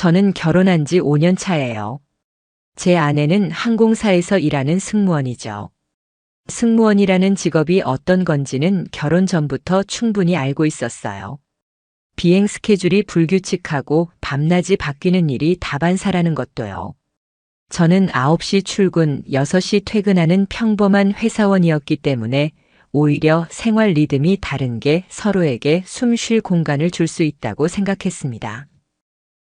저는 결혼한 지 5년 차예요. 제 아내는 항공사에서 일하는 승무원이죠. 승무원이라는 직업이 어떤 건지는 결혼 전부터 충분히 알고 있었어요. 비행 스케줄이 불규칙하고 밤낮이 바뀌는 일이 다반사라는 것도요. 저는 9시 출근, 6시 퇴근하는 평범한 회사원이었기 때문에 오히려 생활 리듬이 다른 게 서로에게 숨 쉴 공간을 줄 수 있다고 생각했습니다.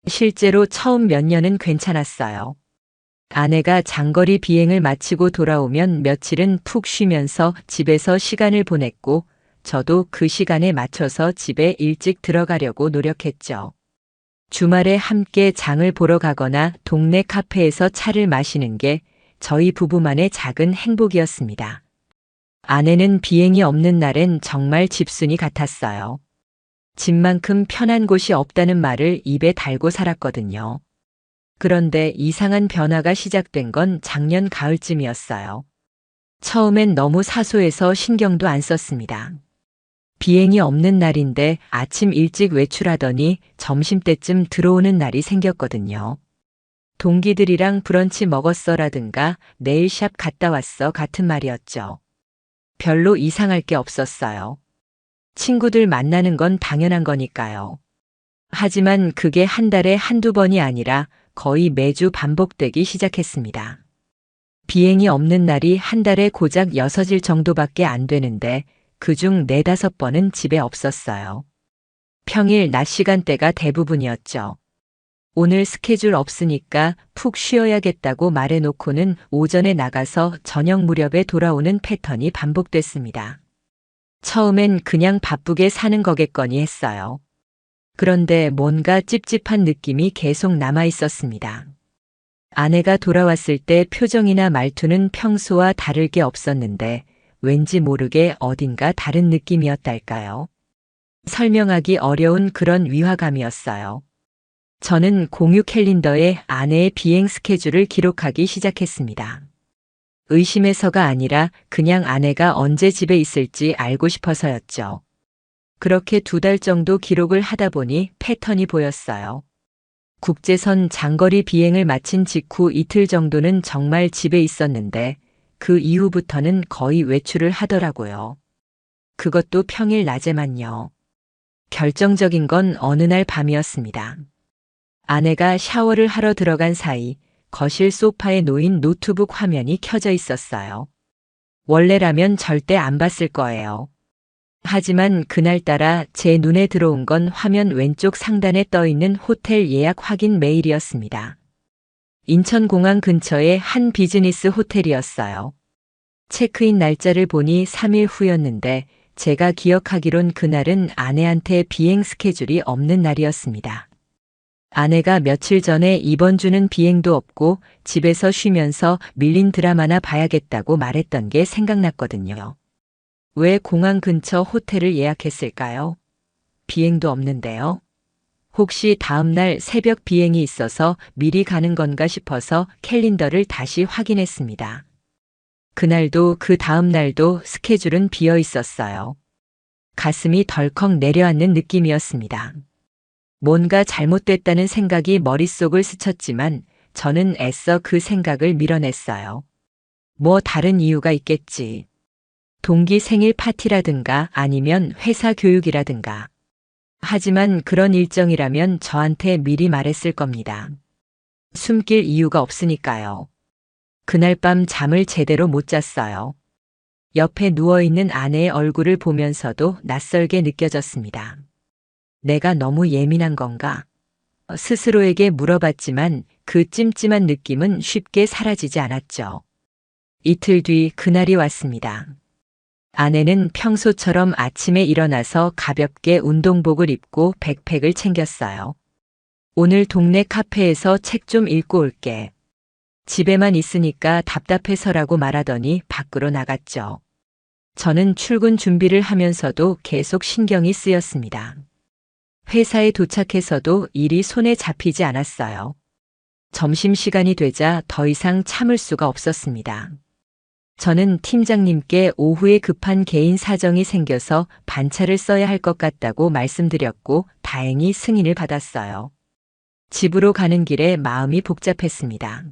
실제로 처음 몇 년은 괜찮았어요. 아내가 장거리 비행을 마치고 돌아오면 며칠은 푹 쉬면서 집에서 시간을 보냈고 저도 그 시간에 맞춰서 집에 일찍 들어가려고 노력했죠. 주말에 함께 장을 보러 가거나 동네 카페에서 차를 마시는 게 저희 부부만의 작은 행복이었습니다. 아내는 비행이 없는 날엔 정말 집순이 같았어요. 집만큼 편한 곳이 없다는 말을 입에 달고 살았거든요. 그런데 이상한 변화가 시작된 건 작년 가을쯤이었어요. 처음엔 너무 사소해서 신경도 안 썼습니다. 비행이 없는 날인데 아침 일찍 외출하더니 점심때쯤 들어오는 날이 생겼거든요. 동기들이랑 브런치 먹었어라든가 내일 샵 갔다 왔어 같은 말이었죠. 별로 이상할 게 없었어요. 친구들 만나는 건 당연한 거니까요. 하지만 그게 한 달에 한두 번이 아니라 거의 매주 반복되기 시작했습니다. 비행이 없는 날이 한 달에 고작 6일 정도밖에 안 되는데 그중 4~5번은 집에 없었어요. 평일 낮 시간대가 대부분이었죠. 오늘 스케줄 없으니까 푹 쉬어야겠다고 말해놓고는 오전에 나가서 저녁 무렵에 돌아오는 패턴이 반복됐습니다. 처음엔 그냥 바쁘게 사는 거겠거니 했어요. 그런데 뭔가 찝찝한 느낌이 계속 남아 있었습니다. 아내가 돌아왔을 때 표정이나 말투는 평소와 다를 게 없었는데 왠지 모르게 어딘가 다른 느낌이었달까요? 설명하기 어려운 그런 위화감이었어요. 저는 공유 캘린더에 아내의 비행 스케줄을 기록하기 시작했습니다. 의심해서가 아니라 그냥 아내가 언제 집에 있을지 알고 싶어서였죠. 그렇게 2달 정도 기록을 하다 보니 패턴이 보였어요. 국제선 장거리 비행을 마친 직후 이틀 정도는 정말 집에 있었는데 그 이후부터는 거의 외출을 하더라고요. 그것도 평일 낮에만요. 결정적인 건 어느 날 밤이었습니다. 아내가 샤워를 하러 들어간 사이 거실 소파에 놓인 노트북 화면이 켜져 있었어요. 원래라면 절대 안 봤을 거예요. 하지만 그날따라 제 눈에 들어온 건 화면 왼쪽 상단에 떠 있는 호텔 예약 확인 메일이었습니다. 인천공항 근처의 한 비즈니스 호텔이었어요. 체크인 날짜를 보니 3일 후였는데 제가 기억하기론 그날은 아내한테 비행 스케줄이 없는 날이었습니다. 아내가 며칠 전에 이번 주는 비행도 없고 집에서 쉬면서 밀린 드라마나 봐야겠다고 말했던 게 생각났거든요. 왜 공항 근처 호텔을 예약했을까요? 비행도 없는데요. 혹시 다음날 새벽 비행이 있어서 미리 가는 건가 싶어서 캘린더를 다시 확인했습니다. 그날도 그 다음날도 스케줄은 비어 있었어요. 가슴이 덜컥 내려앉는 느낌이었습니다. 뭔가 잘못됐다는 생각이 머릿속을 스쳤지만 저는 애써 그 생각을 밀어냈어요. 뭐 다른 이유가 있겠지. 동기 생일 파티라든가 아니면 회사 교육이라든가. 하지만 그런 일정이라면 저한테 미리 말했을 겁니다. 숨길 이유가 없으니까요. 그날 밤 잠을 제대로 못 잤어요. 옆에 누워있는 아내의 얼굴을 보면서도 낯설게 느껴졌습니다. 내가 너무 예민한 건가? 스스로에게 물어봤지만 그 찜찜한 느낌은 쉽게 사라지지 않았죠. 이틀 뒤 그날이 왔습니다. 아내는 평소처럼 아침에 일어나서 가볍게 운동복을 입고 백팩을 챙겼어요. 오늘 동네 카페에서 책 좀 읽고 올게. 집에만 있으니까 답답해서라고 말하더니 밖으로 나갔죠. 저는 출근 준비를 하면서도 계속 신경이 쓰였습니다. 회사에 도착해서도 일이 손에 잡히지 않았어요. 점심시간이 되자 더 이상 참을 수가 없었습니다. 저는 팀장님께 오후에 급한 개인 사정이 생겨서 반차를 써야 할 것 같다고 말씀드렸고 다행히 승인을 받았어요. 집으로 가는 길에 마음이 복잡했습니다.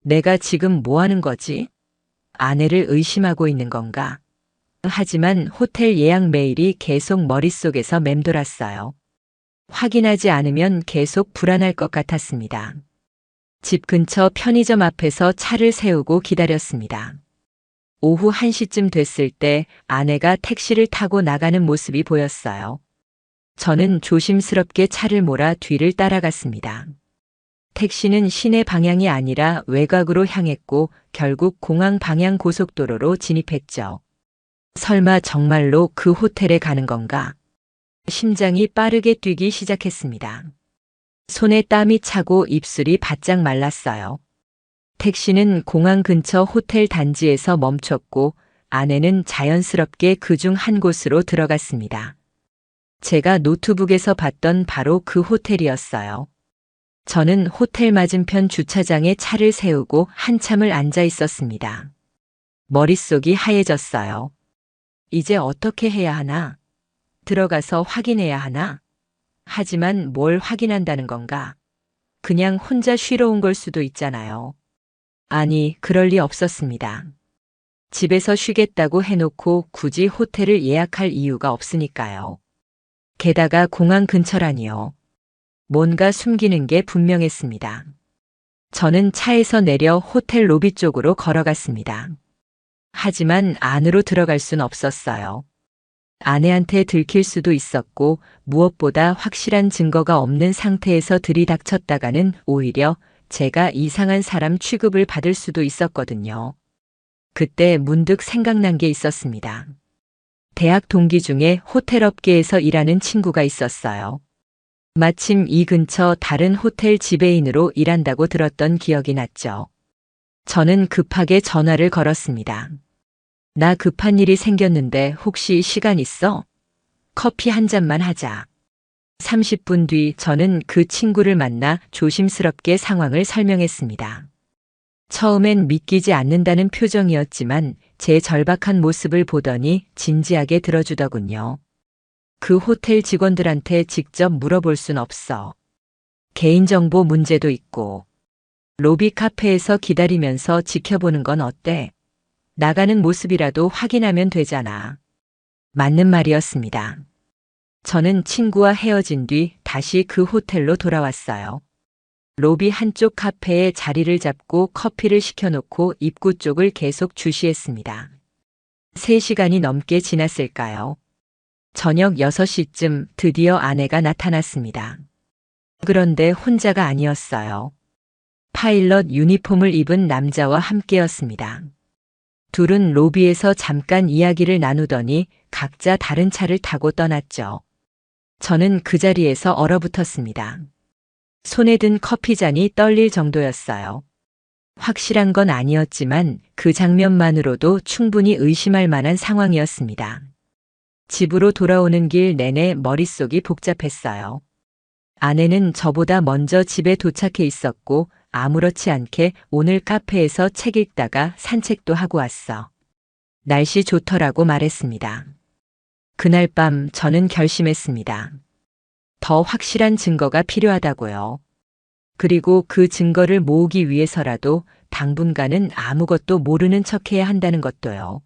내가 지금 뭐 하는 거지? 아내를 의심하고 있는 건가? 하지만 호텔 예약 메일이 계속 머릿속에서 맴돌았어요. 확인하지 않으면 계속 불안할 것 같았습니다. 집 근처 편의점 앞에서 차를 세우고 기다렸습니다. 오후 1시쯤 됐을 때 아내가 택시를 타고 나가는 모습이 보였어요. 저는 조심스럽게 차를 몰아 뒤를 따라갔습니다. 택시는 시내 방향이 아니라 외곽으로 향했고 결국 공항 방향 고속도로로 진입했죠. 설마 정말로 그 호텔에 가는 건가? 심장이 빠르게 뛰기 시작했습니다. 손에 땀이 차고 입술이 바짝 말랐어요. 택시는 공항 근처 호텔 단지에서 멈췄고 아내는 자연스럽게 그중 한 곳으로 들어갔습니다. 제가 노트북에서 봤던 바로 그 호텔이었어요. 저는 호텔 맞은편 주차장에 차를 세우고 한참을 앉아 있었습니다. 머릿속이 하얘졌어요. 이제 어떻게 해야 하나? 들어가서 확인해야 하나? 하지만 뭘 확인한다는 건가? 그냥 혼자 쉬러 온 걸 수도 있잖아요. 아니, 그럴 리 없었습니다. 집에서 쉬겠다고 해놓고 굳이 호텔을 예약할 이유가 없으니까요. 게다가 공항 근처라니요. 뭔가 숨기는 게 분명했습니다. 저는 차에서 내려 호텔 로비 쪽으로 걸어갔습니다. 하지만 안으로 들어갈 순 없었어요. 아내한테 들킬 수도 있었고 무엇보다 확실한 증거가 없는 상태에서 들이닥쳤다가는 오히려 제가 이상한 사람 취급을 받을 수도 있었거든요. 그때 문득 생각난 게 있었습니다. 대학 동기 중에 호텔 업계에서 일하는 친구가 있었어요. 마침 이 근처 다른 호텔 지배인으로 일한다고 들었던 기억이 났죠. 저는 급하게 전화를 걸었습니다. 나 급한 일이 생겼는데 혹시 시간 있어? 커피 한 잔만 하자. 30분 뒤 저는 그 친구를 만나 조심스럽게 상황을 설명했습니다. 처음엔 믿기지 않는다는 표정이었지만 제 절박한 모습을 보더니 진지하게 들어주더군요. 그 호텔 직원들한테 직접 물어볼 순 없어. 개인정보 문제도 있고. 로비 카페에서 기다리면서 지켜보는 건 어때? 나가는 모습이라도 확인하면 되잖아. 맞는 말이었습니다. 저는 친구와 헤어진 뒤 다시 그 호텔로 돌아왔어요. 로비 한쪽 카페에 자리를 잡고 커피를 시켜놓고 입구 쪽을 계속 주시했습니다. 3시간이 넘게 지났을까요? 저녁 6시쯤 드디어 아내가 나타났습니다. 그런데 혼자가 아니었어요. 파일럿 유니폼을 입은 남자와 함께였습니다. 둘은 로비에서 잠깐 이야기를 나누더니 각자 다른 차를 타고 떠났죠. 저는 그 자리에서 얼어붙었습니다. 손에 든 커피잔이 떨릴 정도였어요. 확실한 건 아니었지만 그 장면만으로도 충분히 의심할 만한 상황이었습니다. 집으로 돌아오는 길 내내 머릿속이 복잡했어요. 아내는 저보다 먼저 집에 도착해 있었고 아무렇지 않게 오늘 카페에서 책 읽다가 산책도 하고 왔어. 날씨 좋더라고 말했습니다. 그날 밤 저는 결심했습니다. 더 확실한 증거가 필요하다고요. 그리고 그 증거를 모으기 위해서라도 당분간은 아무것도 모르는 척해야 한다는 것도요.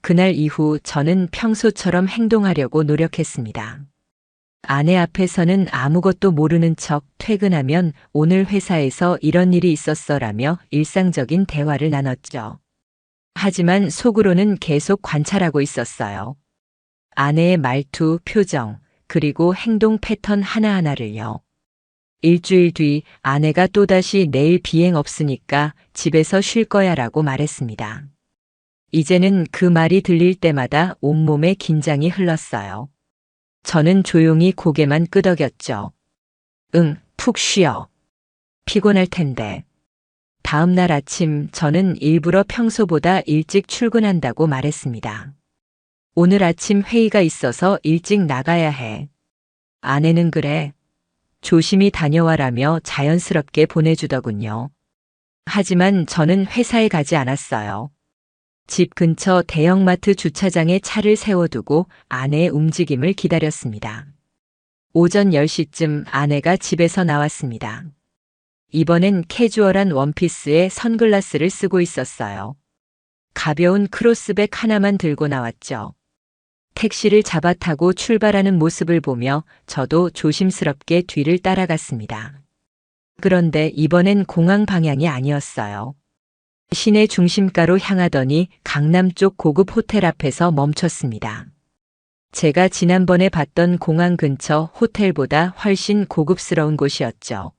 그날 이후 저는 평소처럼 행동하려고 노력했습니다. 아내 앞에서는 아무것도 모르는 척 퇴근하면 오늘 회사에서 이런 일이 있었어라며 일상적인 대화를 나눴죠. 하지만 속으로는 계속 관찰하고 있었어요. 아내의 말투, 표정, 그리고 행동 패턴 하나하나를요. 일주일 뒤 아내가 또다시 내일 비행 없으니까 집에서 쉴 거야 라고 말했습니다. 이제는 그 말이 들릴 때마다 온몸에 긴장이 흘렀어요. 저는 조용히 고개만 끄덕였죠. 응, 푹 쉬어. 피곤할 텐데. 다음 날 아침 저는 일부러 평소보다 일찍 출근한다고 말했습니다. 오늘 아침 회의가 있어서 일찍 나가야 해. 아내는 그래. 조심히 다녀와라며 자연스럽게 보내주더군요. 하지만 저는 회사에 가지 않았어요. 집 근처 대형마트 주차장에 차를 세워두고 아내의 움직임을 기다렸습니다. 오전 10시쯤 아내가 집에서 나왔습니다. 이번엔 캐주얼한 원피스에 선글라스를 쓰고 있었어요. 가벼운 크로스백 하나만 들고 나왔죠. 택시를 잡아 타고 출발하는 모습을 보며 저도 조심스럽게 뒤를 따라갔습니다. 그런데 이번엔 공항 방향이 아니었어요. 시내 중심가로 향하더니 강남 쪽 고급 호텔 앞에서 멈췄습니다. 제가 지난번에 봤던 공항 근처 호텔보다 훨씬 고급스러운 곳이었죠.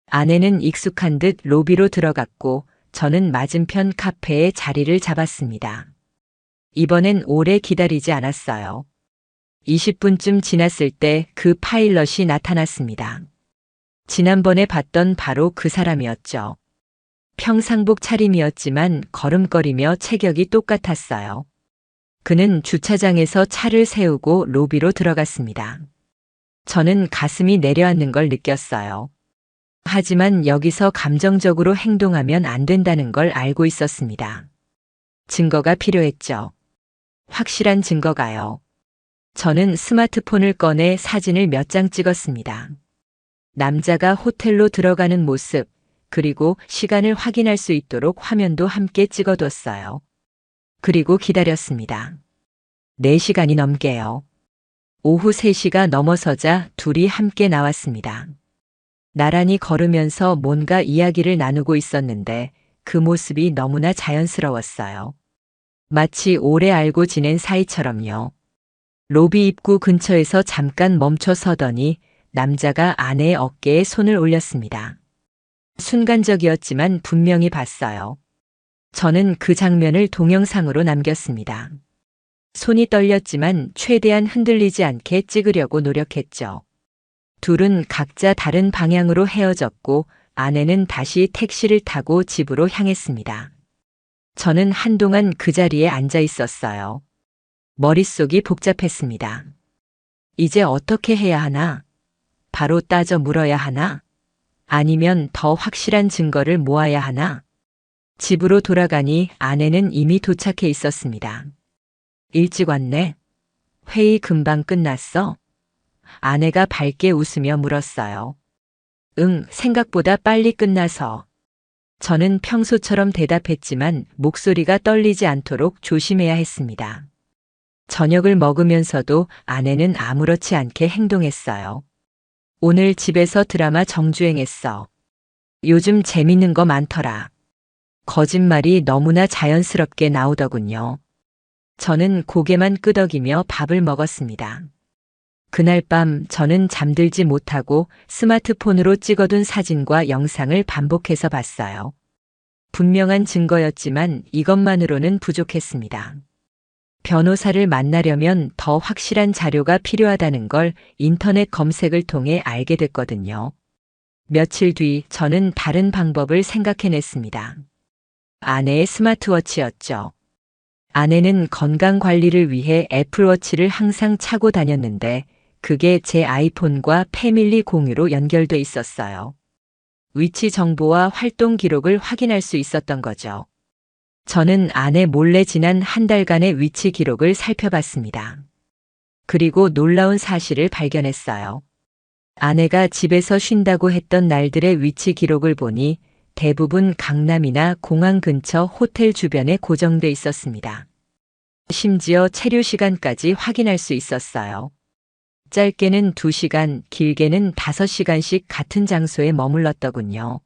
아내는 익숙한 듯 로비로 들어갔고 저는 맞은편 카페에 자리를 잡았습니다. 이번엔 오래 기다리지 않았어요. 20분쯤 지났을 때 그 파일럿이 나타났습니다. 지난번에 봤던 바로 그 사람이었죠. 평상복 차림이었지만 걸음걸이며 체격이 똑같았어요. 그는 주차장에서 차를 세우고 로비로 들어갔습니다. 저는 가슴이 내려앉는 걸 느꼈어요. 하지만 여기서 감정적으로 행동하면 안 된다는 걸 알고 있었습니다. 증거가 필요했죠. 확실한 증거가요. 저는 스마트폰을 꺼내 사진을 몇 장 찍었습니다. 남자가 호텔로 들어가는 모습, 그리고 시간을 확인할 수 있도록 화면도 함께 찍어뒀어요. 그리고 기다렸습니다. 4시간이 넘게요. 오후 3시가 넘어서자 둘이 함께 나왔습니다. 나란히 걸으면서 뭔가 이야기를 나누고 있었는데 그 모습이 너무나 자연스러웠어요. 마치 오래 알고 지낸 사이처럼요. 로비 입구 근처에서 잠깐 멈춰 서더니 남자가 아내의 어깨에 손을 올렸습니다. 순간적이었지만 분명히 봤어요. 저는 그 장면을 동영상으로 남겼습니다. 손이 떨렸지만 최대한 흔들리지 않게 찍으려고 노력했죠. 둘은 각자 다른 방향으로 헤어졌고 아내는 다시 택시를 타고 집으로 향했습니다. 저는 한동안 그 자리에 앉아 있었어요. 머릿속이 복잡했습니다. 이제 어떻게 해야 하나? 바로 따져 물어야 하나? 아니면 더 확실한 증거를 모아야 하나? 집으로 돌아가니 아내는 이미 도착해 있었습니다. 일찍 왔네? 회의 금방 끝났어? 아내가 밝게 웃으며 물었어요. 응, 생각보다 빨리 끝나서. 저는 평소처럼 대답했지만 목소리가 떨리지 않도록 조심해야 했습니다. 저녁을 먹으면서도 아내는 아무렇지 않게 행동했어요. 오늘 집에서 드라마 정주행했어. 요즘 재밌는 거 많더라. 거짓말이 너무나 자연스럽게 나오더군요. 저는 고개만 끄덕이며 밥을 먹었습니다. 그날 밤 저는 잠들지 못하고 스마트폰으로 찍어둔 사진과 영상을 반복해서 봤어요. 분명한 증거였지만 이것만으로는 부족했습니다. 변호사를 만나려면 더 확실한 자료가 필요하다는 걸 인터넷 검색을 통해 알게 됐거든요. 며칠 뒤 저는 다른 방법을 생각해냈습니다. 아내의 스마트워치였죠. 아내는 건강 관리를 위해 애플워치를 항상 차고 다녔는데 그게 제 아이폰과 패밀리 공유로 연결돼 있었어요. 위치 정보와 활동 기록을 확인할 수 있었던 거죠. 저는 아내 몰래 지난 한 달간의 위치 기록을 살펴봤습니다. 그리고 놀라운 사실을 발견했어요. 아내가 집에서 쉰다고 했던 날들의 위치 기록을 보니 대부분 강남이나 공항 근처 호텔 주변에 고정돼 있었습니다. 심지어 체류 시간까지 확인할 수 있었어요. 짧게는 2시간, 길게는 5시간씩 같은 장소에 머물렀더군요.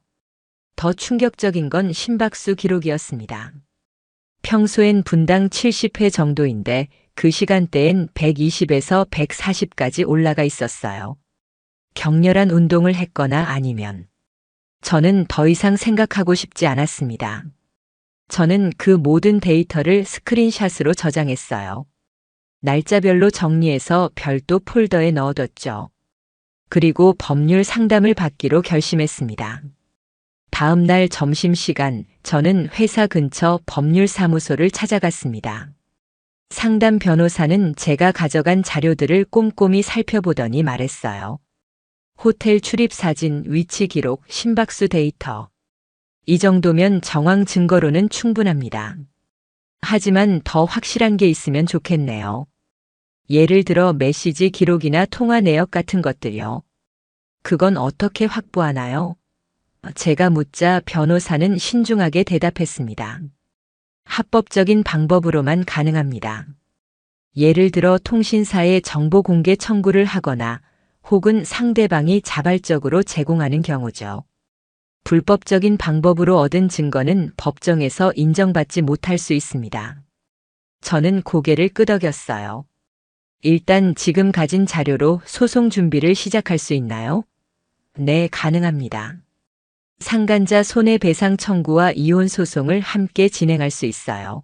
더 충격적인 건 심박수 기록이었습니다. 평소엔 분당 70회 정도인데 그 시간대엔 120에서 140까지 올라가 있었어요. 격렬한 운동을 했거나 아니면 저는 더 이상 생각하고 싶지 않았습니다. 저는 그 모든 데이터를 스크린샷으로 저장했어요. 날짜별로 정리해서 별도 폴더에 넣어뒀죠. 그리고 법률 상담을 받기로 결심했습니다. 다음 날 점심시간 저는 회사 근처 법률사무소를 찾아갔습니다. 상담 변호사는 제가 가져간 자료들을 꼼꼼히 살펴보더니 말했어요. 호텔 출입 사진, 위치 기록, 심박수 데이터. 이 정도면 정황 증거로는 충분합니다. 하지만 더 확실한 게 있으면 좋겠네요. 예를 들어 메시지 기록이나 통화 내역 같은 것들요. 그건 어떻게 확보하나요? 제가 묻자 변호사는 신중하게 대답했습니다. 합법적인 방법으로만 가능합니다. 예를 들어 통신사에 정보 공개 청구를 하거나 혹은 상대방이 자발적으로 제공하는 경우죠. 불법적인 방법으로 얻은 증거는 법정에서 인정받지 못할 수 있습니다. 저는 고개를 끄덕였어요. 일단 지금 가진 자료로 소송 준비를 시작할 수 있나요? 네, 가능합니다. 상간자 손해배상 청구와 이혼 소송을 함께 진행할 수 있어요.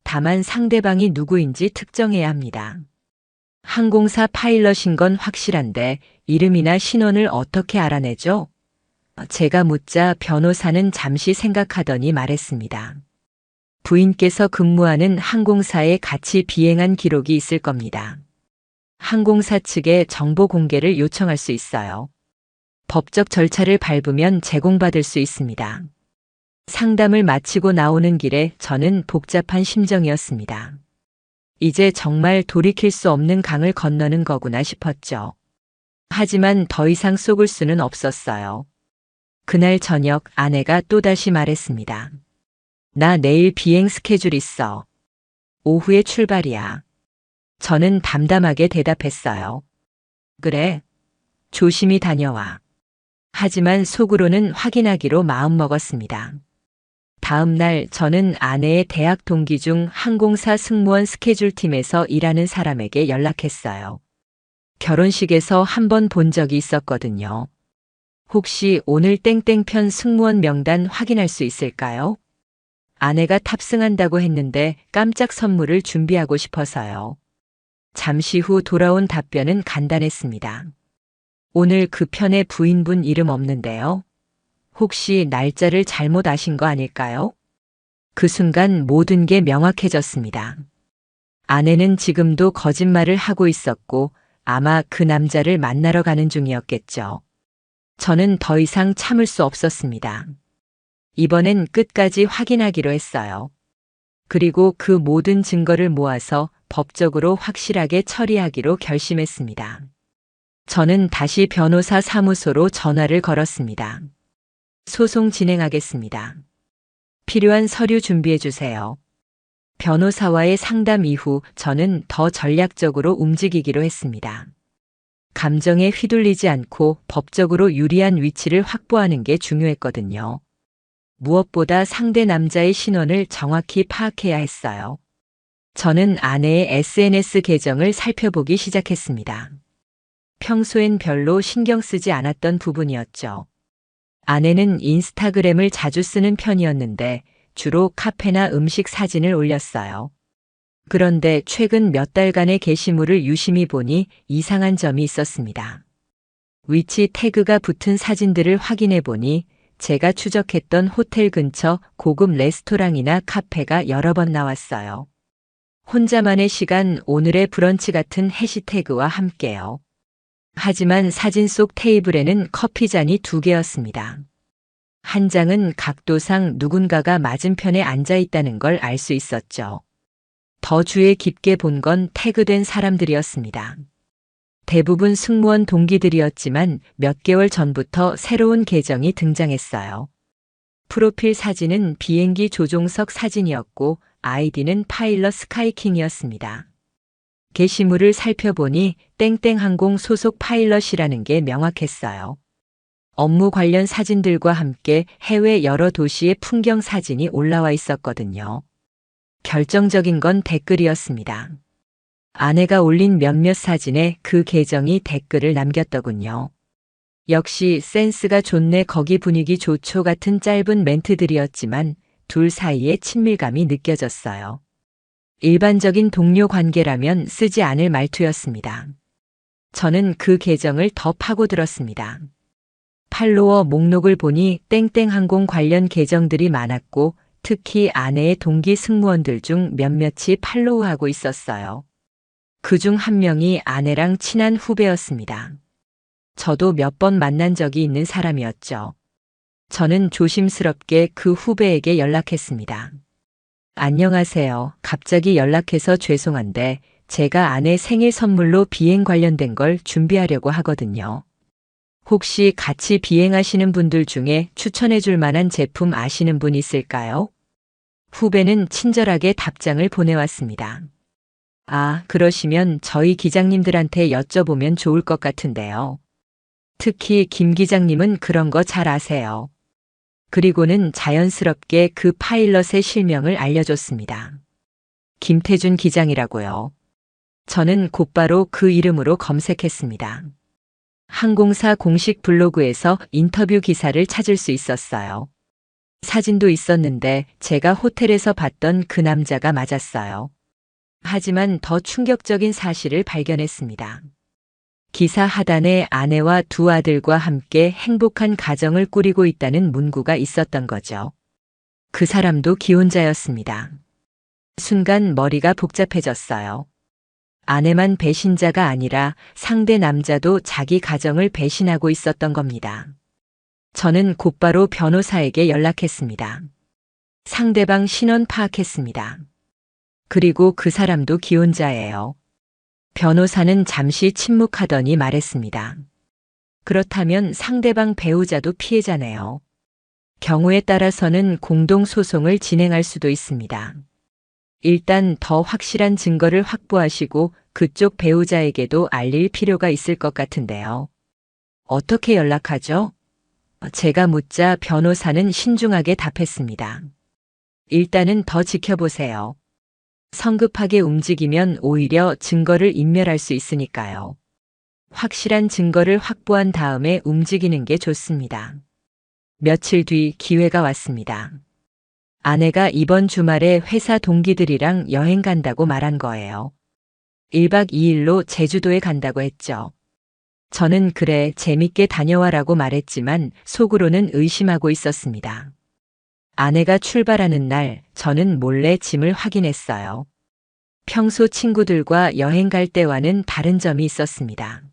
다만 상대방이 누구인지 특정해야 합니다. 항공사 파일럿인 건 확실한데 이름이나 신원을 어떻게 알아내죠? 제가 묻자 변호사는 잠시 생각하더니 말했습니다. 부인께서 근무하는 항공사에 같이 비행한 기록이 있을 겁니다. 항공사 측에 정보 공개를 요청할 수 있어요. 법적 절차를 밟으면 제공받을 수 있습니다. 상담을 마치고 나오는 길에 저는 복잡한 심정이었습니다. 이제 정말 돌이킬 수 없는 강을 건너는 거구나 싶었죠. 하지만 더 이상 속을 수는 없었어요. 그날 저녁 아내가 또다시 말했습니다. 나 내일 비행 스케줄 있어. 오후에 출발이야. 저는 담담하게 대답했어요. 그래. 조심히 다녀와. 하지만 속으로는 확인하기로 마음먹었습니다. 다음 날 저는 아내의 대학 동기 중 항공사 승무원 스케줄팀에서 일하는 사람에게 연락했어요. 결혼식에서 한 번 본 적이 있었거든요. 혹시 오늘 땡땡편 승무원 명단 확인할 수 있을까요? 아내가 탑승한다고 했는데 깜짝 선물을 준비하고 싶어서요. 잠시 후 돌아온 답변은 간단했습니다. 오늘 그 편에 부인분 이름 없는데요. 혹시 날짜를 잘못 아신 거 아닐까요? 그 순간 모든 게 명확해졌습니다. 아내는 지금도 거짓말을 하고 있었고 아마 그 남자를 만나러 가는 중이었겠죠. 저는 더 이상 참을 수 없었습니다. 이번엔 끝까지 확인하기로 했어요. 그리고 그 모든 증거를 모아서 법적으로 확실하게 처리하기로 결심했습니다. 저는 다시 변호사 사무소로 전화를 걸었습니다. 소송 진행하겠습니다. 필요한 서류 준비해 주세요. 변호사와의 상담 이후 저는 더 전략적으로 움직이기로 했습니다. 감정에 휘둘리지 않고 법적으로 유리한 위치를 확보하는 게 중요했거든요. 무엇보다 상대 남자의 신원을 정확히 파악해야 했어요. 저는 아내의 SNS 계정을 살펴보기 시작했습니다. 평소엔 별로 신경 쓰지 않았던 부분이었죠. 아내는 인스타그램을 자주 쓰는 편이었는데 주로 카페나 음식 사진을 올렸어요. 그런데 최근 몇 달간의 게시물을 유심히 보니 이상한 점이 있었습니다. 위치 태그가 붙은 사진들을 확인해 보니 제가 추적했던 호텔 근처 고급 레스토랑이나 카페가 여러 번 나왔어요. 혼자만의 시간 오늘의 브런치 같은 해시태그와 함께요. 하지만 사진 속 테이블에는 커피잔이 2개였습니다. 한 장은 각도상 누군가가 맞은편에 앉아 있다는 걸 알 수 있었죠. 더 주의 깊게 본 건 태그된 사람들이었습니다. 대부분 승무원 동기들이었지만 몇 개월 전부터 새로운 계정이 등장했어요. 프로필 사진은 비행기 조종석 사진이었고 아이디는 파일럿 스카이킹이었습니다. 게시물을 살펴보니 땡땡항공 소속 파일럿이라는 게 명확했어요. 업무 관련 사진들과 함께 해외 여러 도시의 풍경 사진이 올라와 있었거든요. 결정적인 건 댓글이었습니다. 아내가 올린 몇몇 사진에 그 계정이 댓글을 남겼더군요. 역시 센스가 좋네 거기 분위기 좋죠 같은 짧은 멘트들이었지만 둘 사이에 친밀감이 느껴졌어요. 일반적인 동료 관계라면 쓰지 않을 말투였습니다. 저는 그 계정을 더 파고들었습니다. 팔로워 목록을 보니 땡땡항공 관련 계정들이 많았고 특히 아내의 동기 승무원들 중 몇몇이 팔로우하고 있었어요. 그중 한 명이 아내랑 친한 후배였습니다. 저도 몇 번 만난 적이 있는 사람이었죠. 저는 조심스럽게 그 후배에게 연락했습니다. 안녕하세요. 갑자기 연락해서 죄송한데 제가 아내 생일 선물로 비행 관련된 걸 준비하려고 하거든요. 혹시 같이 비행하시는 분들 중에 추천해 줄 만한 제품 아시는 분 있을까요? 후배는 친절하게 답장을 보내왔습니다. 아, 그러시면 저희 기장님들한테 여쭤보면 좋을 것 같은데요. 특히 김 기장님은 그런 거 잘 아세요. 그리고는 자연스럽게 그 파일럿의 실명을 알려줬습니다. 김태준 기장이라고요. 저는 곧바로 그 이름으로 검색했습니다. 항공사 공식 블로그에서 인터뷰 기사를 찾을 수 있었어요. 사진도 있었는데 제가 호텔에서 봤던 그 남자가 맞았어요. 하지만 더 충격적인 사실을 발견했습니다. 기사 하단에 아내와 두 아들과 함께 행복한 가정을 꾸리고 있다는 문구가 있었던 거죠. 그 사람도 기혼자였습니다. 순간 머리가 복잡해졌어요. 아내만 배신자가 아니라 상대 남자도 자기 가정을 배신하고 있었던 겁니다. 저는 곧바로 변호사에게 연락했습니다. 상대방 신원 파악했습니다. 그리고 그 사람도 기혼자예요. 변호사는 잠시 침묵하더니 말했습니다. 그렇다면 상대방 배우자도 피해자네요. 경우에 따라서는 공동소송을 진행할 수도 있습니다. 일단 더 확실한 증거를 확보하시고 그쪽 배우자에게도 알릴 필요가 있을 것 같은데요. 어떻게 연락하죠? 제가 묻자 변호사는 신중하게 답했습니다. 일단은 더 지켜보세요. 성급하게 움직이면 오히려 증거를 인멸할 수 있으니까요. 확실한 증거를 확보한 다음에 움직이는 게 좋습니다. 며칠 뒤 기회가 왔습니다. 아내가 이번 주말에 회사 동기들이랑 여행 간다고 말한 거예요. 1박 2일로 제주도에 간다고 했죠. 저는 그래, 재밌게 다녀와라고 말했지만 속으로는 의심하고 있었습니다. 아내가 출발하는 날 저는 몰래 짐을 확인했어요. 평소 친구들과 여행 갈 때와는 다른 점이 있었습니다.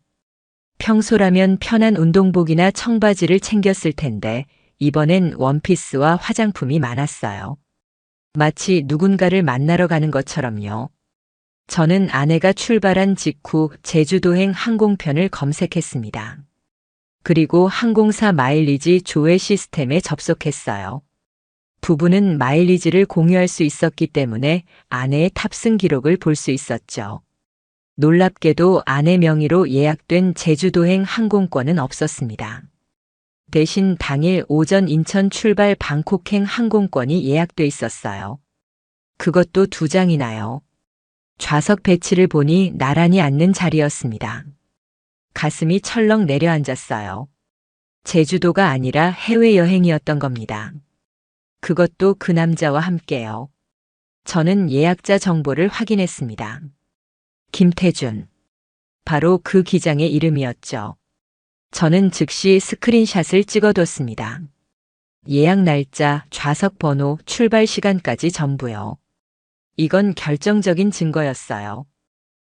평소라면 편한 운동복이나 청바지를 챙겼을 텐데 이번엔 원피스와 화장품이 많았어요. 마치 누군가를 만나러 가는 것처럼요. 저는 아내가 출발한 직후 제주도행 항공편을 검색했습니다. 그리고 항공사 마일리지 조회 시스템에 접속했어요. 부부는 마일리지를 공유할 수 있었기 때문에 아내의 탑승 기록을 볼 수 있었죠. 놀랍게도 아내 명의로 예약된 제주도행 항공권은 없었습니다. 대신 당일 오전 인천 출발 방콕행 항공권이 예약돼 있었어요. 그것도 2장이나요. 좌석 배치를 보니 나란히 앉는 자리였습니다. 가슴이 철렁 내려앉았어요. 제주도가 아니라 해외여행이었던 겁니다. 그것도 그 남자와 함께요. 저는 예약자 정보를 확인했습니다. 김태준. 바로 그 기장의 이름이었죠. 저는 즉시 스크린샷을 찍어뒀습니다. 예약 날짜, 좌석 번호, 출발 시간까지 전부요. 이건 결정적인 증거였어요.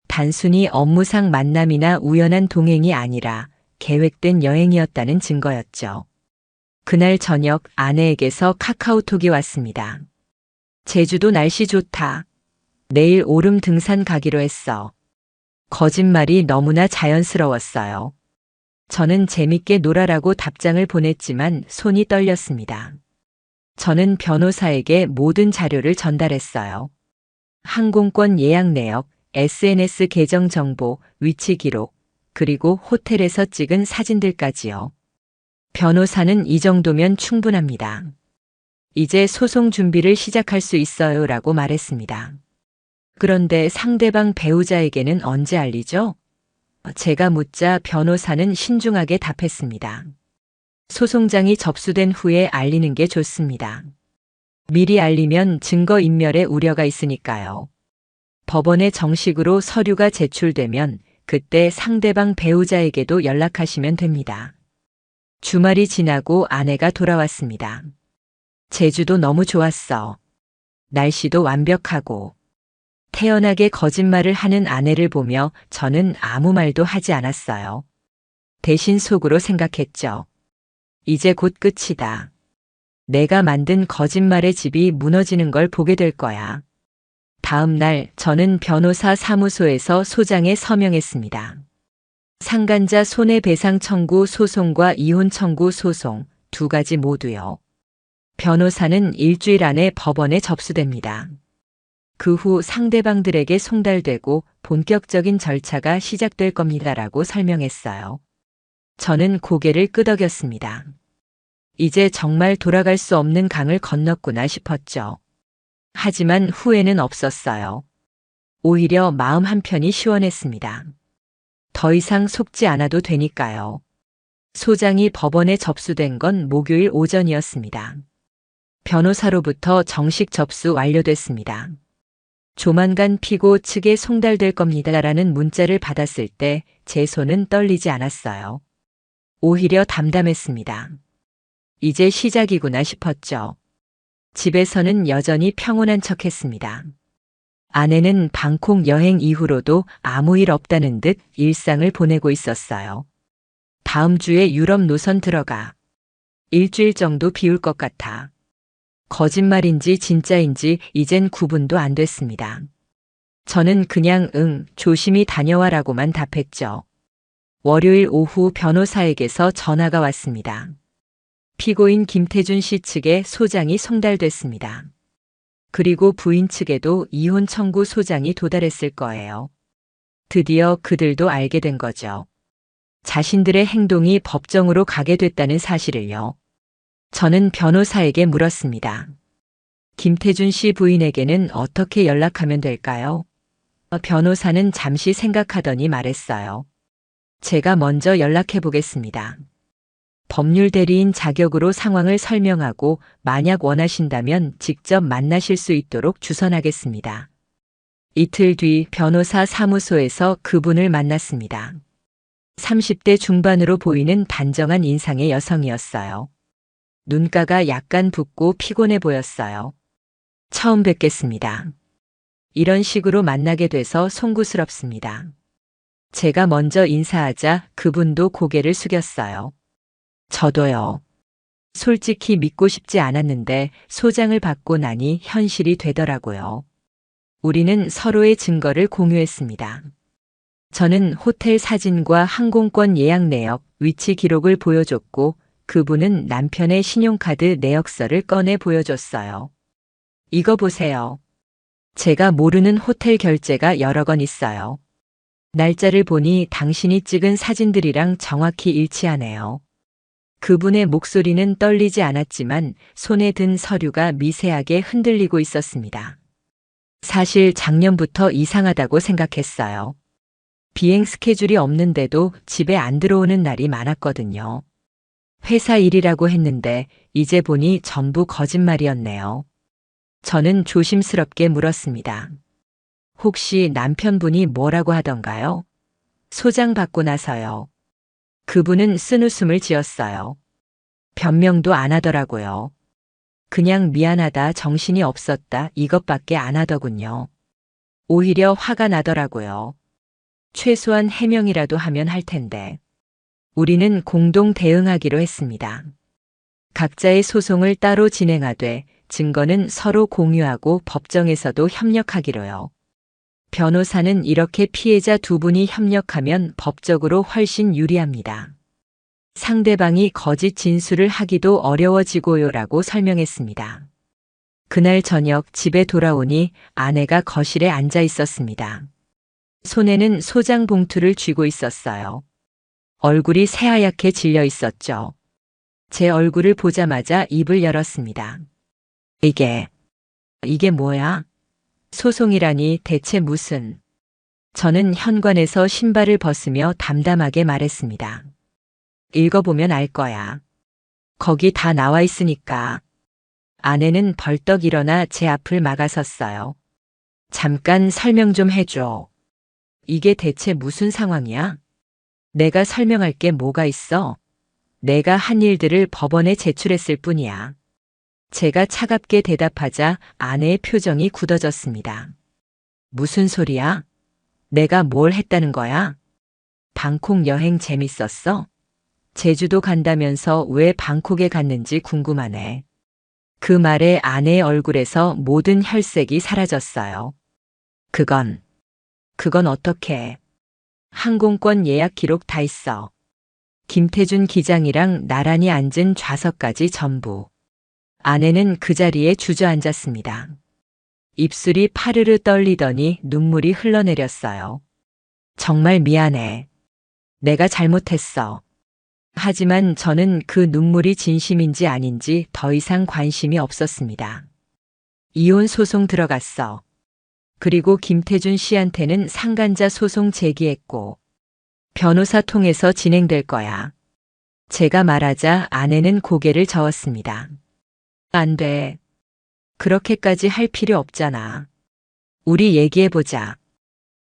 단순히 업무상 만남이나 우연한 동행이 아니라 계획된 여행이었다는 증거였죠. 그날 저녁 아내에게서 카카오톡이 왔습니다. 제주도 날씨 좋다. 내일 오름 등산 가기로 했어. 거짓말이 너무나 자연스러웠어요. 저는 재밌게 놀아라고 답장을 보냈지만 손이 떨렸습니다. 저는 변호사에게 모든 자료를 전달했어요. 항공권 예약 내역, SNS 계정 정보, 위치 기록, 그리고 호텔에서 찍은 사진들까지요. 변호사는 이 정도면 충분합니다. 이제 소송 준비를 시작할 수 있어요 라고 말했습니다. 그런데 상대방 배우자에게는 언제 알리죠? 제가 묻자 변호사는 신중하게 답했습니다. 소송장이 접수된 후에 알리는 게 좋습니다. 미리 알리면 증거인멸의 우려가 있으니까요. 법원에 정식으로 서류가 제출되면 그때 상대방 배우자에게도 연락하시면 됩니다. 주말이 지나고 아내가 돌아왔습니다. 제주도 너무 좋았어. 날씨도 완벽하고. 태연하게 거짓말을 하는 아내를 보며 저는 아무 말도 하지 않았어요. 대신 속으로 생각했죠. 이제 곧 끝이다. 내가 만든 거짓말의 집이 무너지는 걸 보게 될 거야. 다음 날 저는 변호사 사무소에서 소장에 서명했습니다. 상간자 손해배상 청구 소송과 이혼 청구 소송 두 가지 모두요. 변호사는 일주일 안에 법원에 접수됩니다. 그 후 상대방들에게 송달되고 본격적인 절차가 시작될 겁니다라고 설명했어요. 저는 고개를 끄덕였습니다. 이제 정말 돌아갈 수 없는 강을 건넜구나 싶었죠. 하지만 후회는 없었어요. 오히려 마음 한편이 시원했습니다. 더 이상 속지 않아도 되니까요. 소장이 법원에 접수된 건 목요일 오전이었습니다. 변호사로부터 정식 접수 완료됐습니다. 조만간 피고 측에 송달될 겁니다라는 문자를 받았을 때 제 손은 떨리지 않았어요. 오히려 담담했습니다. 이제 시작이구나 싶었죠. 집에서는 여전히 평온한 척했습니다. 아내는 방콕 여행 이후로도 아무 일 없다는 듯 일상을 보내고 있었어요. 다음 주에 유럽 노선 들어가. 일주일 정도 비울 것 같아. 거짓말인지 진짜인지 이젠 구분도 안 됐습니다. 저는 그냥 조심히 다녀와라고만 답했죠. 월요일 오후 변호사에게서 전화가 왔습니다. 피고인 김태준 씨 측에 소장이 송달됐습니다. 그리고 부인 측에도 이혼 청구 소장이 도달했을 거예요. 드디어 그들도 알게 된 거죠. 자신들의 행동이 법정으로 가게 됐다는 사실을요. 저는 변호사에게 물었습니다. 김태준 씨 부인에게는 어떻게 연락하면 될까요? 변호사는 잠시 생각하더니 말했어요. 제가 먼저 연락해 보겠습니다. 법률 대리인 자격으로 상황을 설명하고 만약 원하신다면 직접 만나실 수 있도록 주선하겠습니다. 이틀 뒤 변호사 사무소에서 그분을 만났습니다. 30대 중반으로 보이는 단정한 인상의 여성이었어요. 눈가가 약간 붓고 피곤해 보였어요. 처음 뵙겠습니다. 이런 식으로 만나게 돼서 송구스럽습니다. 제가 먼저 인사하자 그분도 고개를 숙였어요. 저도요. 솔직히 믿고 싶지 않았는데 소장을 받고 나니 현실이 되더라고요. 우리는 서로의 증거를 공유했습니다. 저는 호텔 사진과 항공권 예약 내역, 위치 기록을 보여줬고 그분은 남편의 신용카드 내역서를 꺼내 보여줬어요. 이거 보세요. 제가 모르는 호텔 결제가 여러 건 있어요. 날짜를 보니 당신이 찍은 사진들이랑 정확히 일치하네요. 그분의 목소리는 떨리지 않았지만 손에 든 서류가 미세하게 흔들리고 있었습니다. 사실 작년부터 이상하다고 생각했어요. 비행 스케줄이 없는데도 집에 안 들어오는 날이 많았거든요. 회사 일이라고 했는데 이제 보니 전부 거짓말이었네요. 저는 조심스럽게 물었습니다. 혹시 남편분이 뭐라고 하던가요? 소장 받고 나서요. 그분은 쓴웃음을 지었어요. 변명도 안 하더라고요. 그냥 미안하다, 정신이 없었다 이것밖에 안 하더군요. 오히려 화가 나더라고요. 최소한 해명이라도 하면 할 텐데. 우리는 공동 대응하기로 했습니다. 각자의 소송을 따로 진행하되 증거는 서로 공유하고 법정에서도 협력하기로요. 변호사는 이렇게 피해자 두 분이 협력하면 법적으로 훨씬 유리합니다. 상대방이 거짓 진술을 하기도 어려워지고요라고 설명했습니다. 그날 저녁 집에 돌아오니 아내가 거실에 앉아 있었습니다. 손에는 소장 봉투를 쥐고 있었어요. 얼굴이 새하얗게 질려 있었죠. 제 얼굴을 보자마자 입을 열었습니다. 이게 뭐야? 소송이라니 대체 무슨? 저는 현관에서 신발을 벗으며 담담하게 말했습니다. 읽어보면 알 거야. 거기 다 나와 있으니까. 아내는 벌떡 일어나 제 앞을 막아섰어요. 잠깐 설명 좀 해줘. 이게 대체 무슨 상황이야? 내가 설명할 게 뭐가 있어? 내가 한 일들을 법원에 제출했을 뿐이야. 제가 차갑게 대답하자 아내의 표정이 굳어졌습니다. 무슨 소리야? 내가 뭘 했다는 거야? 방콕 여행 재밌었어? 제주도 간다면서 왜 방콕에 갔는지 궁금하네. 그 말에 아내의 얼굴에서 모든 혈색이 사라졌어요. 그건 어떻게? 항공권 예약 기록 다 있어. 김태준 기장이랑 나란히 앉은 좌석까지 전부. 아내는 그 자리에 주저앉았습니다. 입술이 파르르 떨리더니 눈물이 흘러내렸어요. 정말 미안해. 내가 잘못했어. 하지만 저는 그 눈물이 진심인지 아닌지 더 이상 관심이 없었습니다. 이혼 소송 들어갔어. 그리고 김태준 씨한테는 상간자 소송 제기했고, 변호사 통해서 진행될 거야. 제가 말하자 아내는 고개를 저었습니다. 안 돼. 그렇게까지 할 필요 없잖아. 우리 얘기해보자.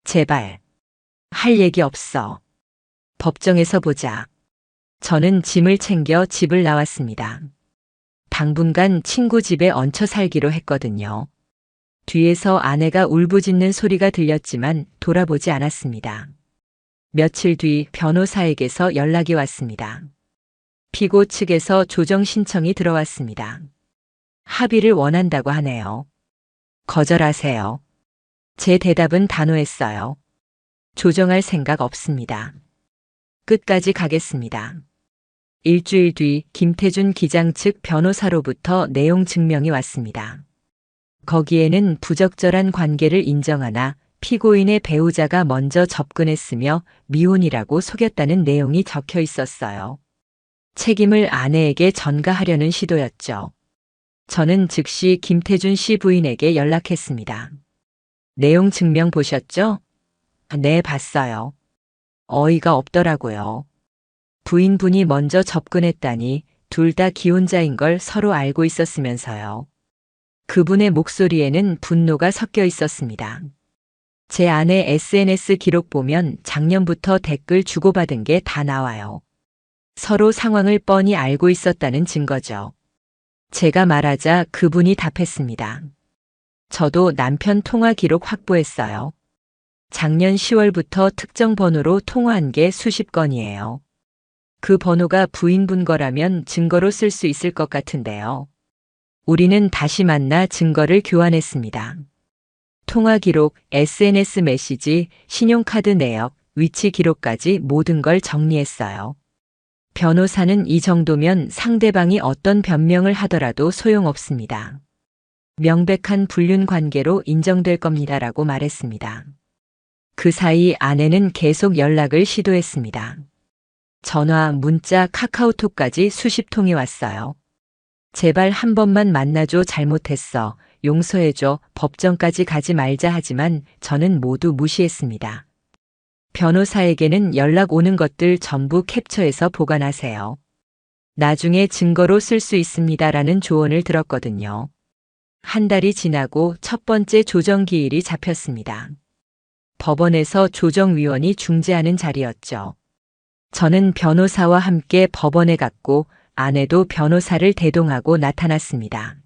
제발. 할 얘기 없어. 법정에서 보자. 저는 짐을 챙겨 집을 나왔습니다. 당분간 친구 집에 얹혀 살기로 했거든요. 뒤에서 아내가 울부짖는 소리가 들렸지만 돌아보지 않았습니다. 며칠 뒤 변호사에게서 연락이 왔습니다. 피고 측에서 조정 신청이 들어왔습니다. 합의를 원한다고 하네요. 거절하세요. 제 대답은 단호했어요. 조정할 생각 없습니다. 끝까지 가겠습니다. 일주일 뒤 김태준 기장 측 변호사로부터 내용 증명이 왔습니다. 거기에는 부적절한 관계를 인정하나 피고인의 배우자가 먼저 접근했으며 미혼이라고 속였다는 내용이 적혀 있었어요. 책임을 아내에게 전가하려는 시도였죠. 저는 즉시 김태준 씨 부인에게 연락했습니다. 내용 증명 보셨죠? 네, 봤어요. 어이가 없더라고요. 부인분이 먼저 접근했다니 둘 다 기혼자인 걸 서로 알고 있었으면서요. 그분의 목소리에는 분노가 섞여 있었습니다. 제 아내 SNS 기록 보면 작년부터 댓글 주고받은 게 다 나와요. 서로 상황을 뻔히 알고 있었다는 증거죠. 제가 말하자 그분이 답했습니다. 저도 남편 통화 기록 확보했어요. 작년 10월부터 특정 번호로 통화한 게 수십 건이에요. 그 번호가 부인분 거라면 증거로 쓸 수 있을 것 같은데요. 우리는 다시 만나 증거를 교환했습니다. 통화 기록, SNS 메시지, 신용카드 내역, 위치 기록까지 모든 걸 정리했어요. 변호사는 이 정도면 상대방이 어떤 변명을 하더라도 소용없습니다. 명백한 불륜 관계로 인정될 겁니다라고 말했습니다. 그 사이 아내는 계속 연락을 시도했습니다. 전화, 문자, 카카오톡까지 수십 통이 왔어요. 제발 한 번만 만나줘, 잘못했어, 용서해줘, 법정까지 가지 말자 하지만 저는 모두 무시했습니다. 변호사에게는 연락 오는 것들 전부 캡처해서 보관하세요. 나중에 증거로 쓸 수 있습니다라는 조언을 들었거든요. 한 달이 지나고 첫 번째 조정기일이 잡혔습니다. 법원에서 조정위원이 중재하는 자리였죠. 저는 변호사와 함께 법원에 갔고 아내도 변호사를 대동하고 나타났습니다.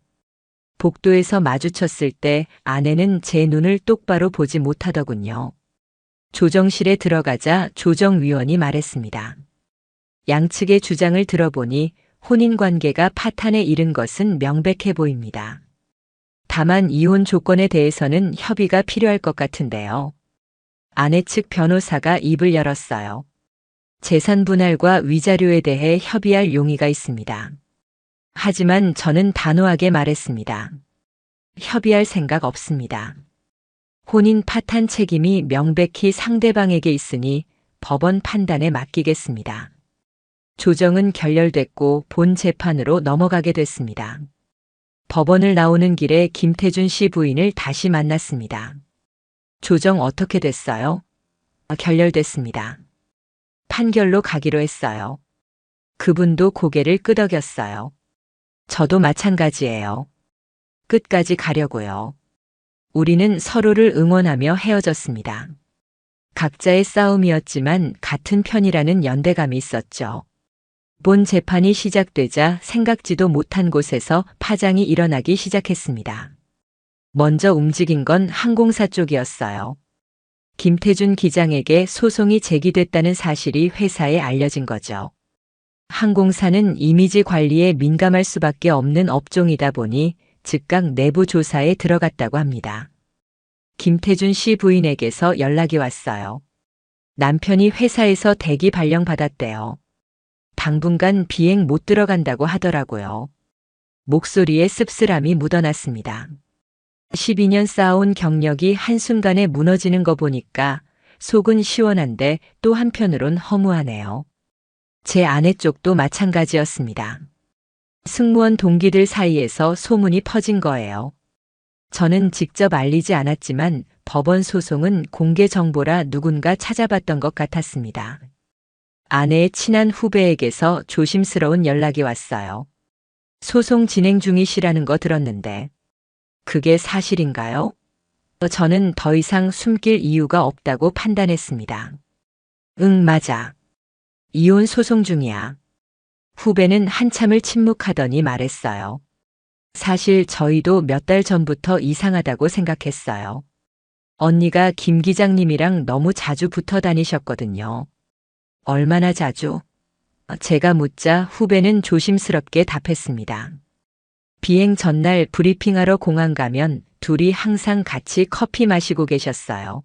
복도에서 마주쳤을 때 아내는 제 눈을 똑바로 보지 못하더군요. 조정실에 들어가자 조정위원이 말했습니다. 양측의 주장을 들어보니 혼인관계가 파탄에 이른 것은 명백해 보입니다. 다만 이혼 조건에 대해서는 협의가 필요할 것 같은데요. 아내 측 변호사가 입을 열었어요. 재산 분할과 위자료에 대해 협의할 용의가 있습니다. 하지만 저는 단호하게 말했습니다. 협의할 생각 없습니다. 혼인 파탄 책임이 명백히 상대방에게 있으니 법원 판단에 맡기겠습니다. 조정은 결렬됐고 본 재판으로 넘어가게 됐습니다. 법원을 나오는 길에 김태준 씨 부인을 다시 만났습니다. 조정 어떻게 됐어요? 결렬됐습니다. 판결로 가기로 했어요. 그분도 고개를 끄덕였어요. 저도 마찬가지예요. 끝까지 가려고요. 우리는 서로를 응원하며 헤어졌습니다. 각자의 싸움이었지만 같은 편이라는 연대감이 있었죠. 본 재판이 시작되자 생각지도 못한 곳에서 파장이 일어나기 시작했습니다. 먼저 움직인 건 항공사 쪽이었어요. 김태준 기장에게 소송이 제기됐다는 사실이 회사에 알려진 거죠. 항공사는 이미지 관리에 민감할 수밖에 없는 업종이다 보니 즉각 내부 조사에 들어갔다고 합니다. 김태준 씨 부인에게서 연락이 왔어요. 남편이 회사에서 대기 발령 받았대요. 당분간 비행 못 들어간다고 하더라고요. 목소리에 씁쓸함이 묻어났습니다. 12년 쌓아온 경력이 한순간에 무너지는 거 보니까 속은 시원한데 또 한편으론 허무하네요. 제 아내 쪽도 마찬가지였습니다. 승무원 동기들 사이에서 소문이 퍼진 거예요. 저는 직접 알리지 않았지만 법원 소송은 공개 정보라 누군가 찾아봤던 것 같았습니다. 아내의 친한 후배에게서 조심스러운 연락이 왔어요. 소송 진행 중이시라는 거 들었는데 그게 사실인가요? 저는 더 이상 숨길 이유가 없다고 판단했습니다. 응, 맞아. 이혼 소송 중이야. 후배는 한참을 침묵하더니 말했어요. 사실 저희도 몇 달 전부터 이상하다고 생각했어요. 언니가 김 기장님이랑 너무 자주 붙어 다니셨거든요. 얼마나 자주? 제가 묻자 후배는 조심스럽게 답했습니다. 비행 전날 브리핑하러 공항 가면 둘이 항상 같이 커피 마시고 계셨어요.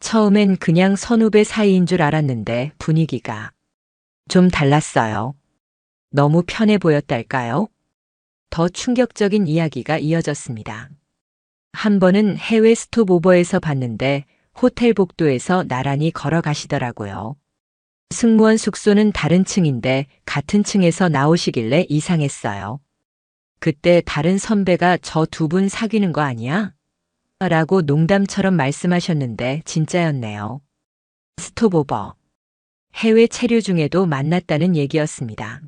처음엔 그냥 선후배 사이인 줄 알았는데 분위기가 좀 달랐어요. 너무 편해 보였달까요? 더 충격적인 이야기가 이어졌습니다. 한 번은 해외 스톱오버에서 봤는데 호텔 복도에서 나란히 걸어가시더라고요. 승무원 숙소는 다른 층인데 같은 층에서 나오시길래 이상했어요. 그때 다른 선배가 저 두 분 사귀는 거 아니야? 라고 농담처럼 말씀하셨는데 진짜였네요. 스톱오버. 해외 체류 중에도 만났다는 얘기였습니다.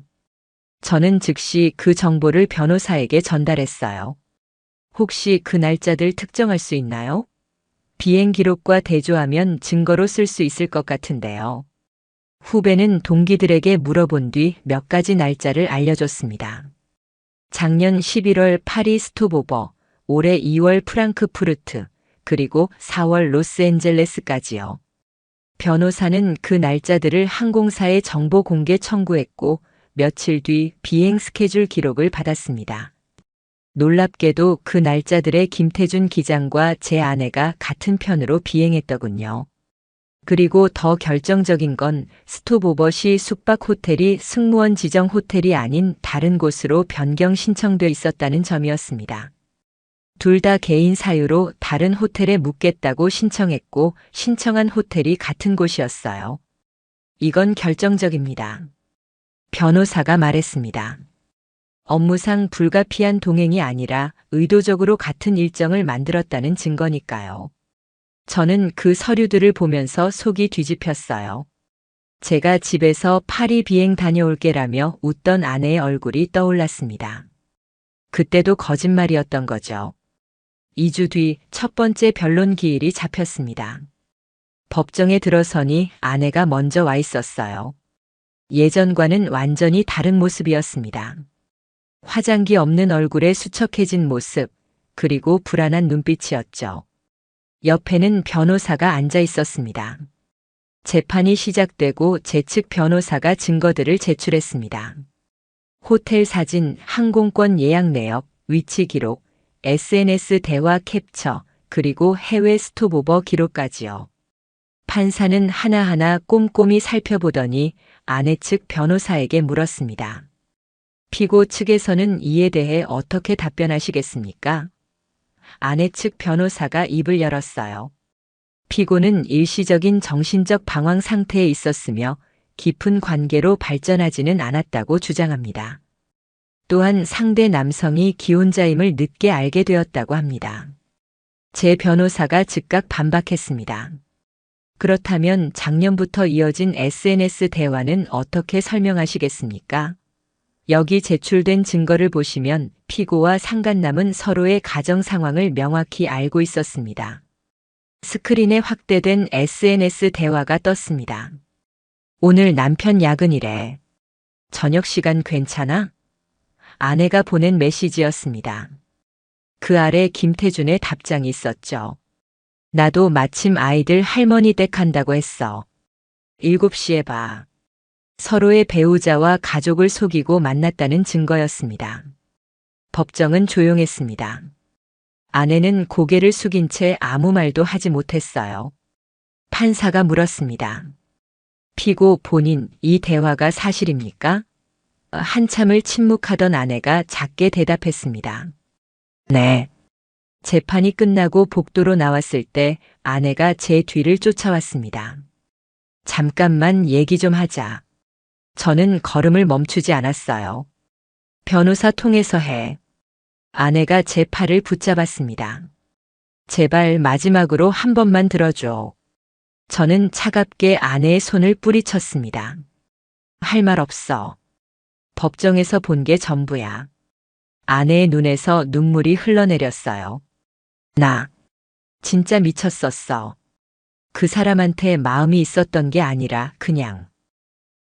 저는 즉시 그 정보를 변호사에게 전달했어요. 혹시 그 날짜들 특정할 수 있나요? 비행 기록과 대조하면 증거로 쓸 수 있을 것 같은데요. 후배는 동기들에게 물어본 뒤 몇 가지 날짜를 알려줬습니다. 작년 11월 파리 스톱오버, 올해 2월 프랑크푸르트, 그리고 4월 로스앤젤레스까지요. 변호사는 그 날짜들을 항공사에 정보 공개 청구했고 며칠 뒤 비행 스케줄 기록을 받았습니다. 놀랍게도 그 날짜들에 김태준 기장과 제 아내가 같은 편으로 비행했더군요. 그리고 더 결정적인 건 스톱오버 시 숙박 호텔이 승무원 지정 호텔이 아닌 다른 곳으로 변경 신청돼 있었다는 점이었습니다. 둘 다 개인 사유로 다른 호텔에 묵겠다고 신청했고 신청한 호텔이 같은 곳이었어요. 이건 결정적입니다. 변호사가 말했습니다. 업무상 불가피한 동행이 아니라 의도적으로 같은 일정을 만들었다는 증거니까요. 저는 그 서류들을 보면서 속이 뒤집혔어요. 제가 집에서 파리 비행 다녀올게라며 웃던 아내의 얼굴이 떠올랐습니다. 그때도 거짓말이었던 거죠. 2주 뒤 첫 번째 변론 기일이 잡혔습니다. 법정에 들어서니 아내가 먼저 와 있었어요. 예전과는 완전히 다른 모습이었습니다. 화장기 없는 얼굴에 수척해진 모습, 그리고 불안한 눈빛이었죠. 옆에는 변호사가 앉아 있었습니다. 재판이 시작되고 제 측 변호사가 증거들을 제출했습니다. 호텔 사진, 항공권 예약 내역, 위치 기록, SNS 대화 캡처, 그리고 해외 스톱오버 기록까지요. 판사는 하나하나 꼼꼼히 살펴보더니 아내 측 변호사에게 물었습니다. 피고 측에서는 이에 대해 어떻게 답변하시겠습니까? 아내 측 변호사가 입을 열었어요. 피고는 일시적인 정신적 방황 상태에 있었으며 깊은 관계로 발전하지는 않았다고 주장합니다. 또한 상대 남성이 기혼자임을 늦게 알게 되었다고 합니다. 제 변호사가 즉각 반박했습니다. 그렇다면 작년부터 이어진 SNS 대화는 어떻게 설명하시겠습니까? 여기 제출된 증거를 보시면 피고와 상간남은 서로의 가정 상황을 명확히 알고 있었습니다. 스크린에 확대된 SNS 대화가 떴습니다. 오늘 남편 야근이래. 저녁 시간 괜찮아? 아내가 보낸 메시지였습니다. 그 아래 김태준의 답장이 있었죠. 나도 마침 아이들 할머니 댁 한다고 했어. 7시에 봐. 서로의 배우자와 가족을 속이고 만났다는 증거였습니다. 법정은 조용했습니다. 아내는 고개를 숙인 채 아무 말도 하지 못했어요. 판사가 물었습니다. 피고 본인 이 대화가 사실입니까? 한참을 침묵하던 아내가 작게 대답했습니다. 네. 재판이 끝나고 복도로 나왔을 때 아내가 제 뒤를 쫓아왔습니다. 잠깐만 얘기 좀 하자. 저는 걸음을 멈추지 않았어요. 변호사 통해서 해. 아내가 제 팔을 붙잡았습니다. 제발 마지막으로 한 번만 들어줘. 저는 차갑게 아내의 손을 뿌리쳤습니다. 할 말 없어. 법정에서 본 게 전부야. 아내의 눈에서 눈물이 흘러내렸어요. 나 진짜 미쳤었어. 그 사람한테 마음이 있었던 게 아니라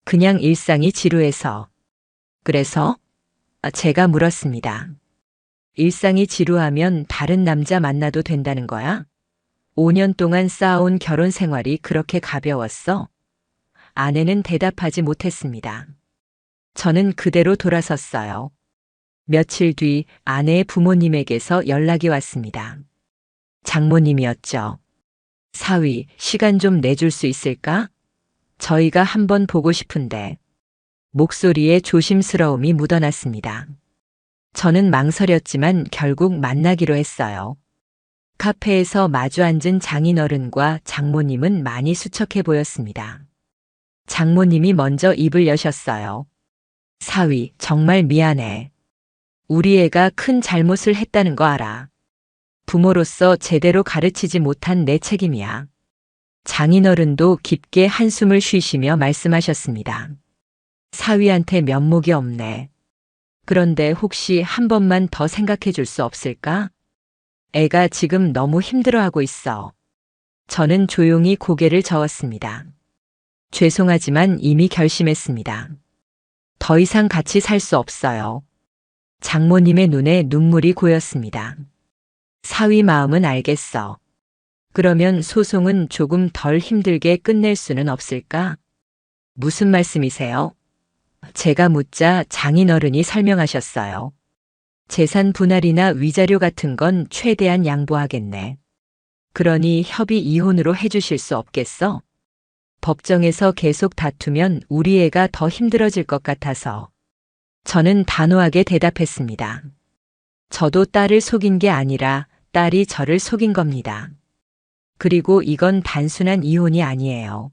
그냥 일상이 지루해서. 그래서 제가 물었습니다. 일상이 지루하면 다른 남자 만나도 된다는 거야? 5년 동안 쌓아온 결혼 생활이 그렇게 가벼웠어? 아내는 대답하지 못했습니다. 저는 그대로 돌아섰어요. 며칠 뒤 아내의 부모님에게서 연락이 왔습니다. 장모님이었죠. 사위, 시간 좀 내줄 수 있을까? 저희가 한번 보고 싶은데. 목소리에 조심스러움이 묻어났습니다. 저는 망설였지만 결국 만나기로 했어요. 카페에서 마주 앉은 장인어른과 장모님은 많이 수척해 보였습니다. 장모님이 먼저 입을 여셨어요. 사위, 정말 미안해. 우리 애가 큰 잘못을 했다는 거 알아. 부모로서 제대로 가르치지 못한 내 책임이야. 장인어른도 깊게 한숨을 쉬시며 말씀하셨습니다. 사위한테 면목이 없네. 그런데 혹시 한 번만 더 생각해 줄 수 없을까? 애가 지금 너무 힘들어하고 있어. 저는 조용히 고개를 저었습니다. 죄송하지만 이미 결심했습니다. 더 이상 같이 살 수 없어요. 장모님의 눈에 눈물이 고였습니다. 사위 마음은 알겠어. 그러면 소송은 조금 덜 힘들게 끝낼 수는 없을까? 무슨 말씀이세요? 제가 묻자 장인어른이 설명하셨어요. 재산 분할이나 위자료 같은 건 최대한 양보하겠네. 그러니 협의 이혼으로 해주실 수 없겠어? 법정에서 계속 다투면 우리 애가 더 힘들어질 것 같아서. 저는 단호하게 대답했습니다. 저도 딸을 속인 게 아니라 딸이 저를 속인 겁니다. 그리고 이건 단순한 이혼이 아니에요.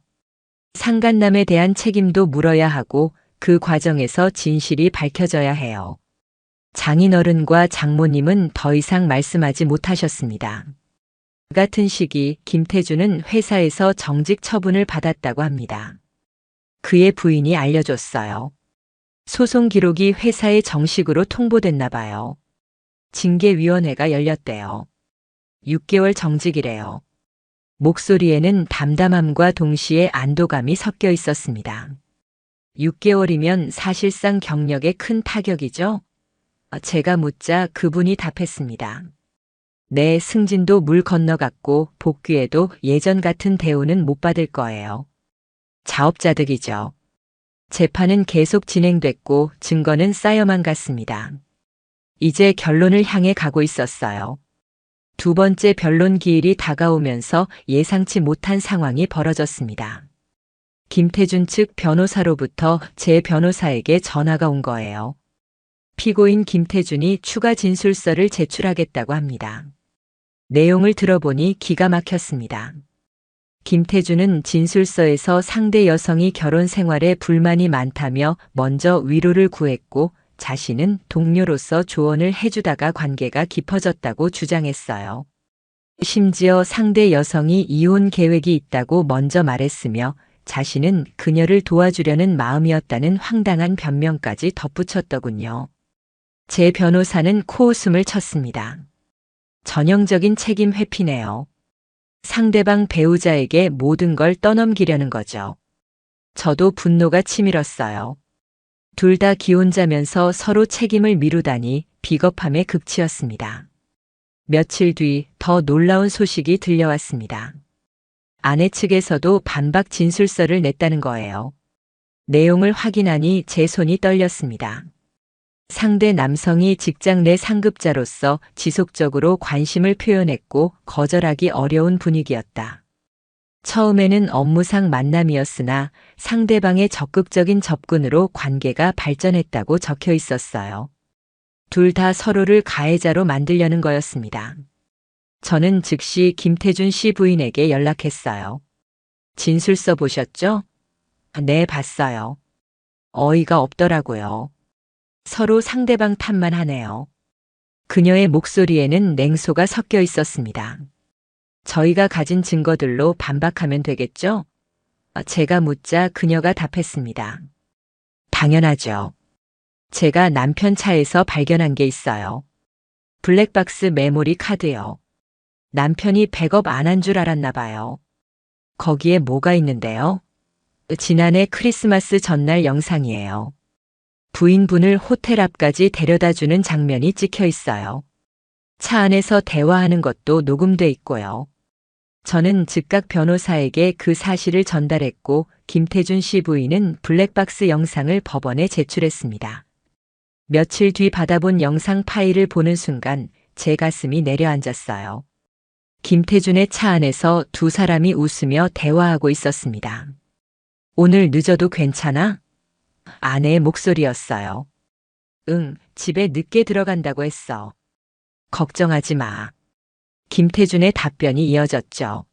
상간남에 대한 책임도 물어야 하고 그 과정에서 진실이 밝혀져야 해요. 장인어른과 장모님은 더 이상 말씀하지 못하셨습니다. 같은 시기 김태주는 회사에서 정직 처분을 받았다고 합니다. 그의 부인이 알려줬어요. 소송 기록이 회사에 정식으로 통보됐나 봐요. 징계위원회가 열렸대요. 6개월 정직이래요. 목소리에는 담담함과 동시에 안도감이 섞여 있었습니다. 6개월이면 사실상 경력에 큰 타격이죠? 제가 묻자 그분이 답했습니다. 내 승진도 물 건너갔고 복귀에도 예전 같은 대우는 못 받을 거예요. 자업자득이죠. 재판은 계속 진행됐고 증거는 쌓여만 갔습니다. 이제 결론을 향해 가고 있었어요. 두 번째 변론 기일이 다가오면서 예상치 못한 상황이 벌어졌습니다. 김태준 측 변호사로부터 제 변호사에게 전화가 온 거예요. 피고인 김태준이 추가 진술서를 제출하겠다고 합니다. 내용을 들어보니 기가 막혔습니다. 김태준은 진술서에서 상대 여성이 결혼 생활에 불만이 많다며 먼저 위로를 구했고 자신은 동료로서 조언을 해주다가 관계가 깊어졌다고 주장했어요. 심지어 상대 여성이 이혼 계획이 있다고 먼저 말했으며 자신은 그녀를 도와주려는 마음이었다는 황당한 변명까지 덧붙였더군요. 제 변호사는 코웃음을 쳤습니다. 전형적인 책임 회피네요. 상대방 배우자에게 모든 걸 떠넘기려는 거죠. 저도 분노가 치밀었어요. 둘 다 기혼자면서 서로 책임을 미루다니 비겁함의 극치였습니다. 며칠 뒤 더 놀라운 소식이 들려왔습니다. 아내 측에서도 반박 진술서를 냈다는 거예요. 내용을 확인하니 제 손이 떨렸습니다. 상대 남성이 직장 내 상급자로서 지속적으로 관심을 표현했고 거절하기 어려운 분위기였다. 처음에는 업무상 만남이었으나 상대방의 적극적인 접근으로 관계가 발전했다고 적혀 있었어요. 둘 다 서로를 가해자로 만들려는 거였습니다. 저는 즉시 김태준 씨 부인에게 연락했어요. 진술서 보셨죠? 네, 봤어요. 어이가 없더라고요. 서로 상대방 탓만 하네요. 그녀의 목소리에는 냉소가 섞여 있었습니다. 저희가 가진 증거들로 반박하면 되겠죠? 제가 묻자 그녀가 답했습니다. 당연하죠. 제가 남편 차에서 발견한 게 있어요. 블랙박스 메모리 카드요. 남편이 백업 안 한 줄 알았나 봐요. 거기에 뭐가 있는데요? 지난해 크리스마스 전날 영상이에요. 부인분을 호텔 앞까지 데려다주는 장면이 찍혀 있어요. 차 안에서 대화하는 것도 녹음돼 있고요. 저는 즉각 변호사에게 그 사실을 전달했고 김태준 씨 부인은 블랙박스 영상을 법원에 제출했습니다. 며칠 뒤 받아본 영상 파일을 보는 순간 제 가슴이 내려앉았어요. 김태준의 차 안에서 두 사람이 웃으며 대화하고 있었습니다. 오늘 늦어도 괜찮아? 아내의 목소리였어요. 응, 집에 늦게 들어간다고 했어. 걱정하지 마. 김태준의 답변이 이어졌죠.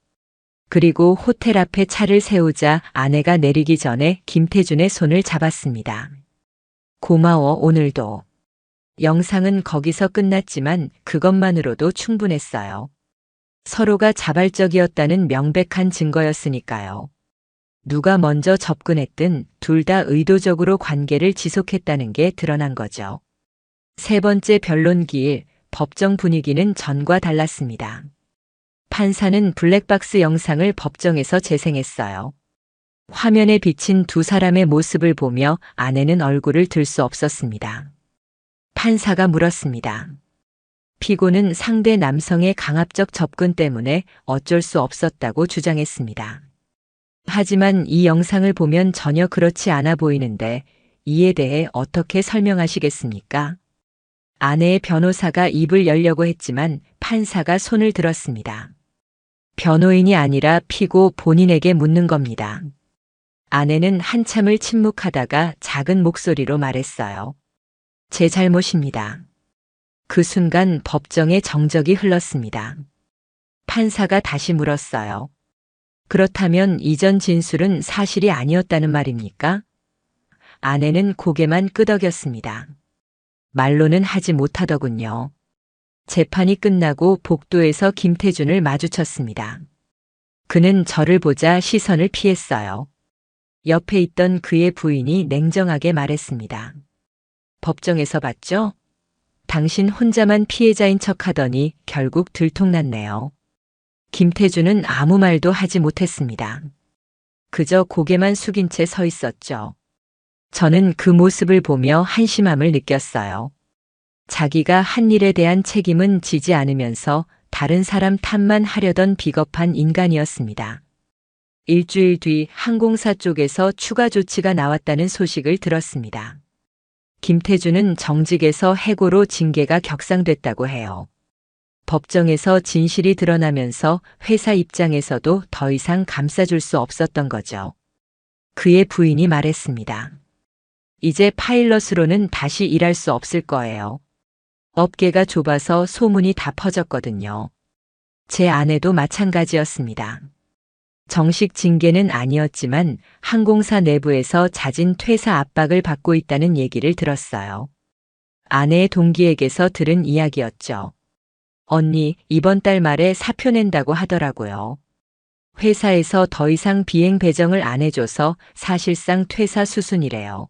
그리고 호텔 앞에 차를 세우자 아내가 내리기 전에 김태준의 손을 잡았습니다. 고마워, 오늘도. 영상은 거기서 끝났지만 그것만으로도 충분했어요. 서로가 자발적이었다는 명백한 증거였으니까요. 누가 먼저 접근했든 둘 다 의도적으로 관계를 지속했다는 게 드러난 거죠. 세 번째 변론 기일, 법정 분위기는 전과 달랐습니다. 판사는 블랙박스 영상을 법정에서 재생했어요. 화면에 비친 두 사람의 모습을 보며 아내는 얼굴을 들 수 없었습니다. 판사가 물었습니다. 피고는 상대 남성의 강압적 접근 때문에 어쩔 수 없었다고 주장했습니다. 하지만 이 영상을 보면 전혀 그렇지 않아 보이는데 이에 대해 어떻게 설명하시겠습니까? 아내의 변호사가 입을 열려고 했지만 판사가 손을 들었습니다. 변호인이 아니라 피고 본인에게 묻는 겁니다. 아내는 한참을 침묵하다가 작은 목소리로 말했어요. 제 잘못입니다. 그 순간 법정에 정적이 흘렀습니다. 판사가 다시 물었어요. 그렇다면 이전 진술은 사실이 아니었다는 말입니까? 아내는 고개만 끄덕였습니다. 말로는 하지 못하더군요. 재판이 끝나고 복도에서 김태준을 마주쳤습니다. 그는 저를 보자 시선을 피했어요. 옆에 있던 그의 부인이 냉정하게 말했습니다. 법정에서 봤죠? 당신 혼자만 피해자인 척하더니 결국 들통났네요. 김태준은 아무 말도 하지 못했습니다. 그저 고개만 숙인 채 서 있었죠. 저는 그 모습을 보며 한심함을 느꼈어요. 자기가 한 일에 대한 책임은 지지 않으면서 다른 사람 탓만 하려던 비겁한 인간이었습니다. 일주일 뒤 항공사 쪽에서 추가 조치가 나왔다는 소식을 들었습니다. 김태준은 정직에서 해고로 징계가 격상됐다고 해요. 법정에서 진실이 드러나면서 회사 입장에서도 더 이상 감싸줄 수 없었던 거죠. 그의 부인이 말했습니다. 이제 파일럿으로는 다시 일할 수 없을 거예요. 업계가 좁아서 소문이 다 퍼졌거든요. 제 아내도 마찬가지였습니다. 정식 징계는 아니었지만 항공사 내부에서 잦은 퇴사 압박을 받고 있다는 얘기를 들었어요. 아내의 동기에게서 들은 이야기였죠. 언니, 이번 달 말에 사표 낸다고 하더라고요. 회사에서 더 이상 비행 배정을 안 해줘서 사실상 퇴사 수순이래요.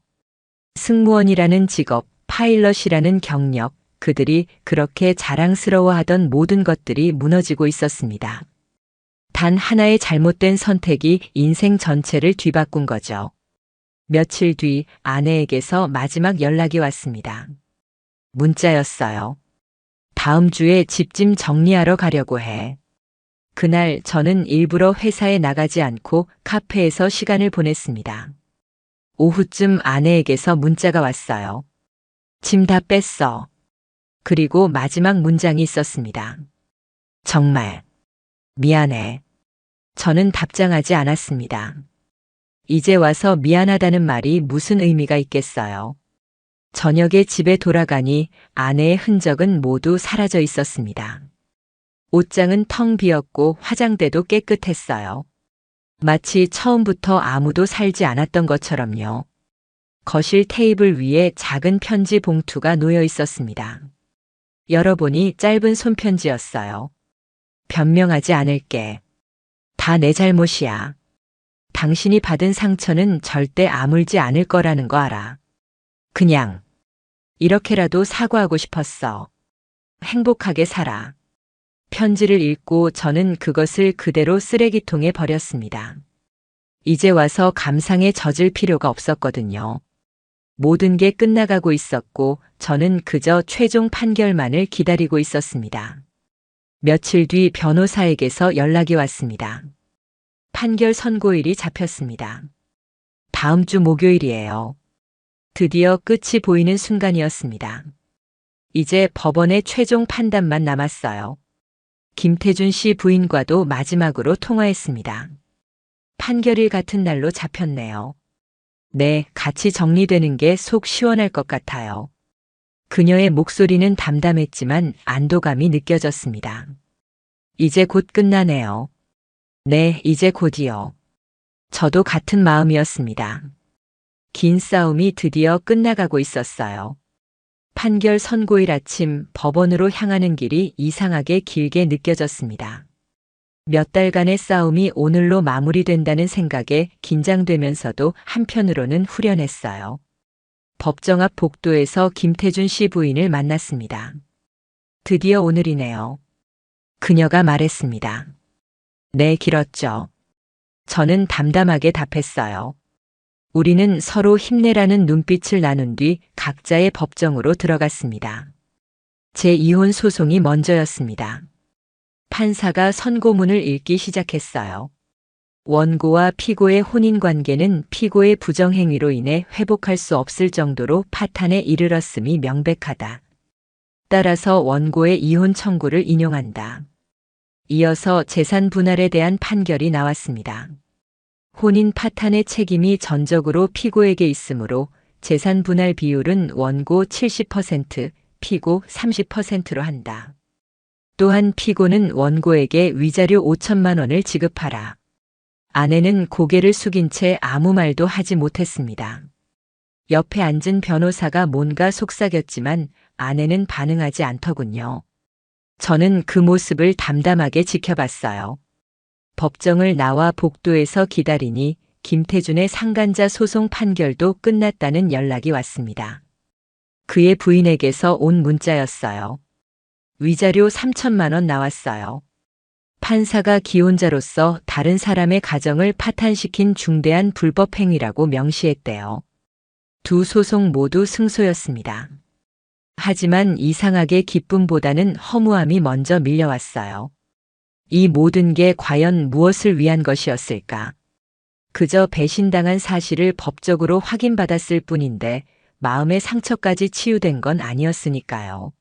승무원이라는 직업, 파일럿이라는 경력, 그들이 그렇게 자랑스러워하던 모든 것들이 무너지고 있었습니다. 단 하나의 잘못된 선택이 인생 전체를 뒤바꾼 거죠. 며칠 뒤 아내에게서 마지막 연락이 왔습니다. 문자였어요. 다음 주에 집짐 정리하러 가려고 해. 그날 저는 일부러 회사에 나가지 않고 카페에서 시간을 보냈습니다. 오후쯤 아내에게서 문자가 왔어요. 짐 다 뺐어. 그리고 마지막 문장이 있었습니다. 정말 미안해. 저는 답장하지 않았습니다. 이제 와서 미안하다는 말이 무슨 의미가 있겠어요. 저녁에 집에 돌아가니 아내의 흔적은 모두 사라져 있었습니다. 옷장은 텅 비었고 화장대도 깨끗했어요. 마치 처음부터 아무도 살지 않았던 것처럼요. 거실 테이블 위에 작은 편지 봉투가 놓여 있었습니다. 열어보니 짧은 손편지였어요. 변명하지 않을게. 다 내 잘못이야. 당신이 받은 상처는 절대 아물지 않을 거라는 거 알아. 그냥 이렇게라도 사과하고 싶었어. 행복하게 살아. 편지를 읽고 저는 그것을 그대로 쓰레기통에 버렸습니다. 이제 와서 감상에 젖을 필요가 없었거든요. 모든 게 끝나가고 있었고 저는 그저 최종 판결만을 기다리고 있었습니다. 며칠 뒤 변호사에게서 연락이 왔습니다. 판결 선고일이 잡혔습니다. 다음 주 목요일이에요. 드디어 끝이 보이는 순간이었습니다. 이제 법원의 최종 판단만 남았어요. 김태준 씨 부인과도 마지막으로 통화했습니다. 판결일 같은 날로 잡혔네요. 네, 같이 정리되는 게 속 시원할 것 같아요. 그녀의 목소리는 담담했지만 안도감이 느껴졌습니다. 이제 곧 끝나네요. 네, 이제 곧이요. 저도 같은 마음이었습니다. 긴 싸움이 드디어 끝나가고 있었어요. 판결 선고일 아침 법원으로 향하는 길이 이상하게 길게 느껴졌습니다. 몇 달간의 싸움이 오늘로 마무리된다는 생각에 긴장되면서도 한편으로는 후련했어요. 법정 앞 복도에서 김태준 씨 부인을 만났습니다. 드디어 오늘이네요. 그녀가 말했습니다. 네, 길었죠. 저는 담담하게 답했어요. 우리는 서로 힘내라는 눈빛을 나눈 뒤 각자의 법정으로 들어갔습니다. 제 이혼 소송이 먼저였습니다. 판사가 선고문을 읽기 시작했어요. 원고와 피고의 혼인 관계는 피고의 부정행위로 인해 회복할 수 없을 정도로 파탄에 이르렀음이 명백하다. 따라서 원고의 이혼 청구를 인용한다. 이어서 재산 분할에 대한 판결이 나왔습니다. 혼인 파탄의 책임이 전적으로 피고에게 있으므로 재산 분할 비율은 원고 70%, 피고 30%로 한다. 또한 피고는 원고에게 위자료 5천만 원을 지급하라. 아내는 고개를 숙인 채 아무 말도 하지 못했습니다. 옆에 앉은 변호사가 뭔가 속삭였지만 아내는 반응하지 않더군요. 저는 그 모습을 담담하게 지켜봤어요. 법정을 나와 복도에서 기다리니 김태준의 상간자 소송 판결도 끝났다는 연락이 왔습니다. 그의 부인에게서 온 문자였어요. 위자료 3천만 원 나왔어요. 판사가 기혼자로서 다른 사람의 가정을 파탄시킨 중대한 불법 행위라고 명시했대요. 두 소송 모두 승소였습니다. 하지만 이상하게 기쁨보다는 허무함이 먼저 밀려왔어요. 이 모든 게 과연 무엇을 위한 것이었을까? 그저 배신당한 사실을 법적으로 확인받았을 뿐인데 마음의 상처까지 치유된 건 아니었으니까요.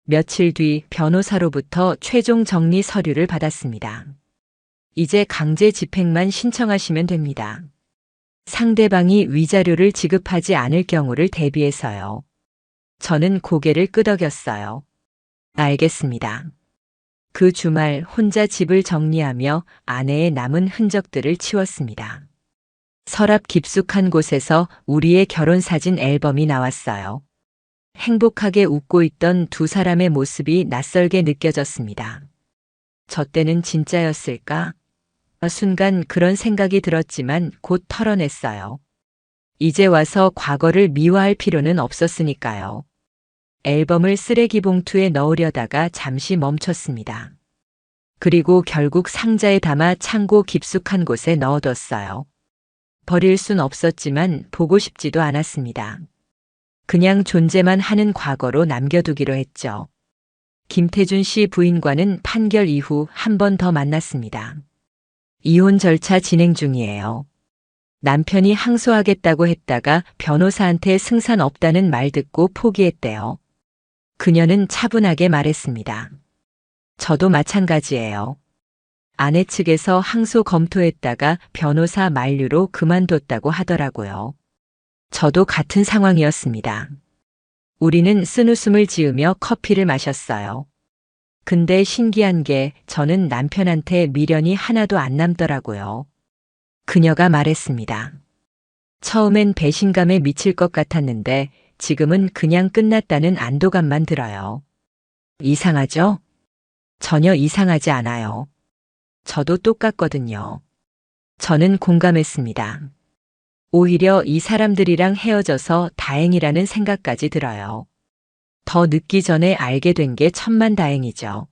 며칠 뒤 변호사로부터 최종 정리 서류를 받았습니다. 이제 강제 집행만 신청하시면 됩니다. 상대방이 위자료를 지급하지 않을 경우를 대비해서요. 저는 고개를 끄덕였어요. 알겠습니다. 그 주말 혼자 집을 정리하며 아내의 남은 흔적들을 치웠습니다. 서랍 깊숙한 곳에서 우리의 결혼사진 앨범이 나왔어요. 행복하게 웃고 있던 두 사람의 모습이 낯설게 느껴졌습니다. 저 때는 진짜였을까? 순간 그런 생각이 들었지만 곧 털어냈어요. 이제 와서 과거를 미화할 필요는 없었으니까요. 앨범을 쓰레기 봉투에 넣으려다가 잠시 멈췄습니다. 그리고 결국 상자에 담아 창고 깊숙한 곳에 넣어뒀어요. 버릴 순 없었지만 보고 싶지도 않았습니다. 그냥 존재만 하는 과거로 남겨두기로 했죠. 김태준 씨 부인과는 판결 이후 한 번 더 만났습니다. 이혼 절차 진행 중이에요. 남편이 항소하겠다고 했다가 변호사한테 승산 없다는 말 듣고 포기했대요. 그녀는 차분하게 말했습니다. 저도 마찬가지예요. 아내 측에서 항소 검토했다가 변호사 만류로 그만뒀다고 하더라고요. 저도 같은 상황이었습니다. 우리는 쓴웃음을 지으며 커피를 마셨어요. 근데 신기한 게 저는 남편한테 미련이 하나도 안 남더라고요. 그녀가 말했습니다. 처음엔 배신감에 미칠 것 같았는데 지금은 그냥 끝났다는 안도감만 들어요. 이상하죠? 전혀 이상하지 않아요. 저도 똑같거든요. 저는 공감했습니다. 오히려 이 사람들이랑 헤어져서 다행이라는 생각까지 들어요. 더 늦기 전에 알게 된 게 천만다행이죠.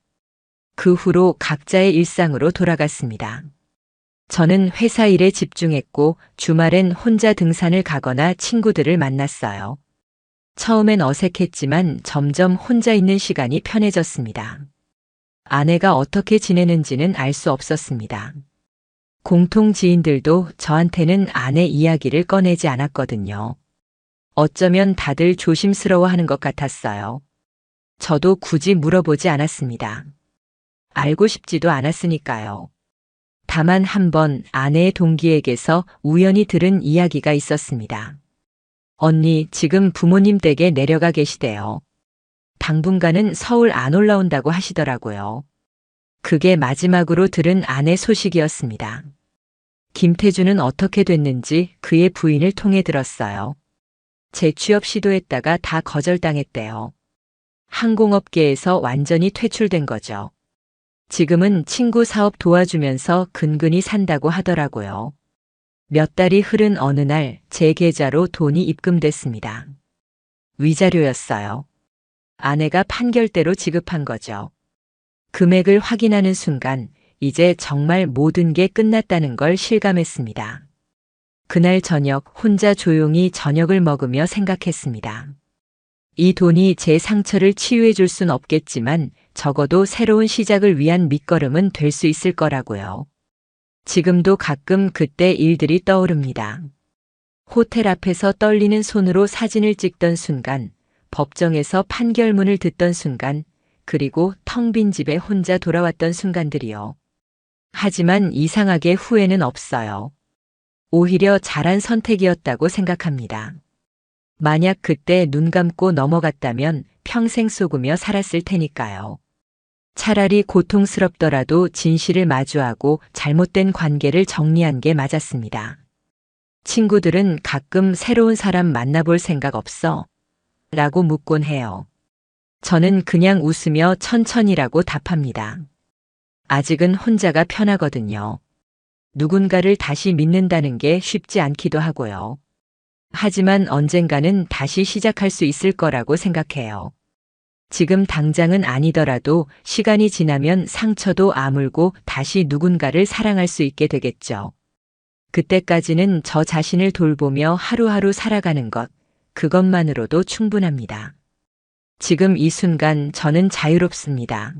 그 후로 각자의 일상으로 돌아갔습니다. 저는 회사 일에 집중했고 주말엔 혼자 등산을 가거나 친구들을 만났어요. 처음엔 어색했지만 점점 혼자 있는 시간이 편해졌습니다. 아내가 어떻게 지내는지는 알 수 없었습니다. 공통 지인들도 저한테는 아내 이야기를 꺼내지 않았거든요. 어쩌면 다들 조심스러워하는 것 같았어요. 저도 굳이 물어보지 않았습니다. 알고 싶지도 않았으니까요. 다만 한 번 아내의 동기에게서 우연히 들은 이야기가 있었습니다. 언니, 지금 부모님 댁에 내려가 계시대요. 당분간은 서울 안 올라온다고 하시더라고요. 그게 마지막으로 들은 아내 소식이었습니다. 김태주는 어떻게 됐는지 그의 부인을 통해 들었어요. 재취업 시도했다가 다 거절당했대요. 항공업계에서 완전히 퇴출된 거죠. 지금은 친구 사업 도와주면서 근근히 산다고 하더라고요. 몇 달이 흐른 어느 날 제 계좌로 돈이 입금됐습니다. 위자료였어요. 아내가 판결대로 지급한 거죠. 금액을 확인하는 순간 이제 정말 모든 게 끝났다는 걸 실감했습니다. 그날 저녁 혼자 조용히 저녁을 먹으며 생각했습니다. 이 돈이 제 상처를 치유해 줄 순 없겠지만 적어도 새로운 시작을 위한 밑거름은 될 수 있을 거라고요. 지금도 가끔 그때 일들이 떠오릅니다. 호텔 앞에서 떨리는 손으로 사진을 찍던 순간, 법정에서 판결문을 듣던 순간, 그리고 텅 빈 집에 혼자 돌아왔던 순간들이요. 하지만 이상하게 후회는 없어요. 오히려 잘한 선택이었다고 생각합니다. 만약 그때 눈 감고 넘어갔다면 평생 속으며 살았을 테니까요. 차라리 고통스럽더라도 진실을 마주하고 잘못된 관계를 정리한 게 맞았습니다. 친구들은 가끔 새로운 사람 만나볼 생각 없어? 라고 묻곤 해요. 저는 그냥 웃으며 천천히라고 답합니다. 아직은 혼자가 편하거든요. 누군가를 다시 믿는다는 게 쉽지 않기도 하고요. 하지만 언젠가는 다시 시작할 수 있을 거라고 생각해요. 지금 당장은 아니더라도 시간이 지나면 상처도 아물고 다시 누군가를 사랑할 수 있게 되겠죠. 그때까지는 저 자신을 돌보며 하루하루 살아가는 것, 그것만으로도 충분합니다. 지금 이 순간 저는 자유롭습니다.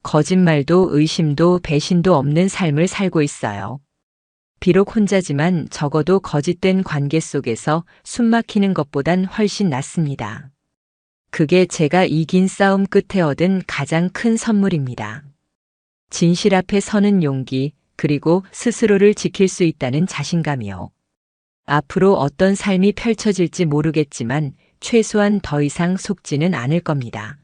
거짓말도 의심도 배신도 없는 삶을 살고 있어요. 비록 혼자지만 적어도 거짓된 관계 속에서 숨막히는 것보단 훨씬 낫습니다. 그게 제가 이긴 싸움 끝에 얻은 가장 큰 선물입니다. 진실 앞에 서는 용기, 그리고 스스로를 지킬 수 있다는 자신감이요. 앞으로 어떤 삶이 펼쳐질지 모르겠지만 최소한 더 이상 속지는 않을 겁니다.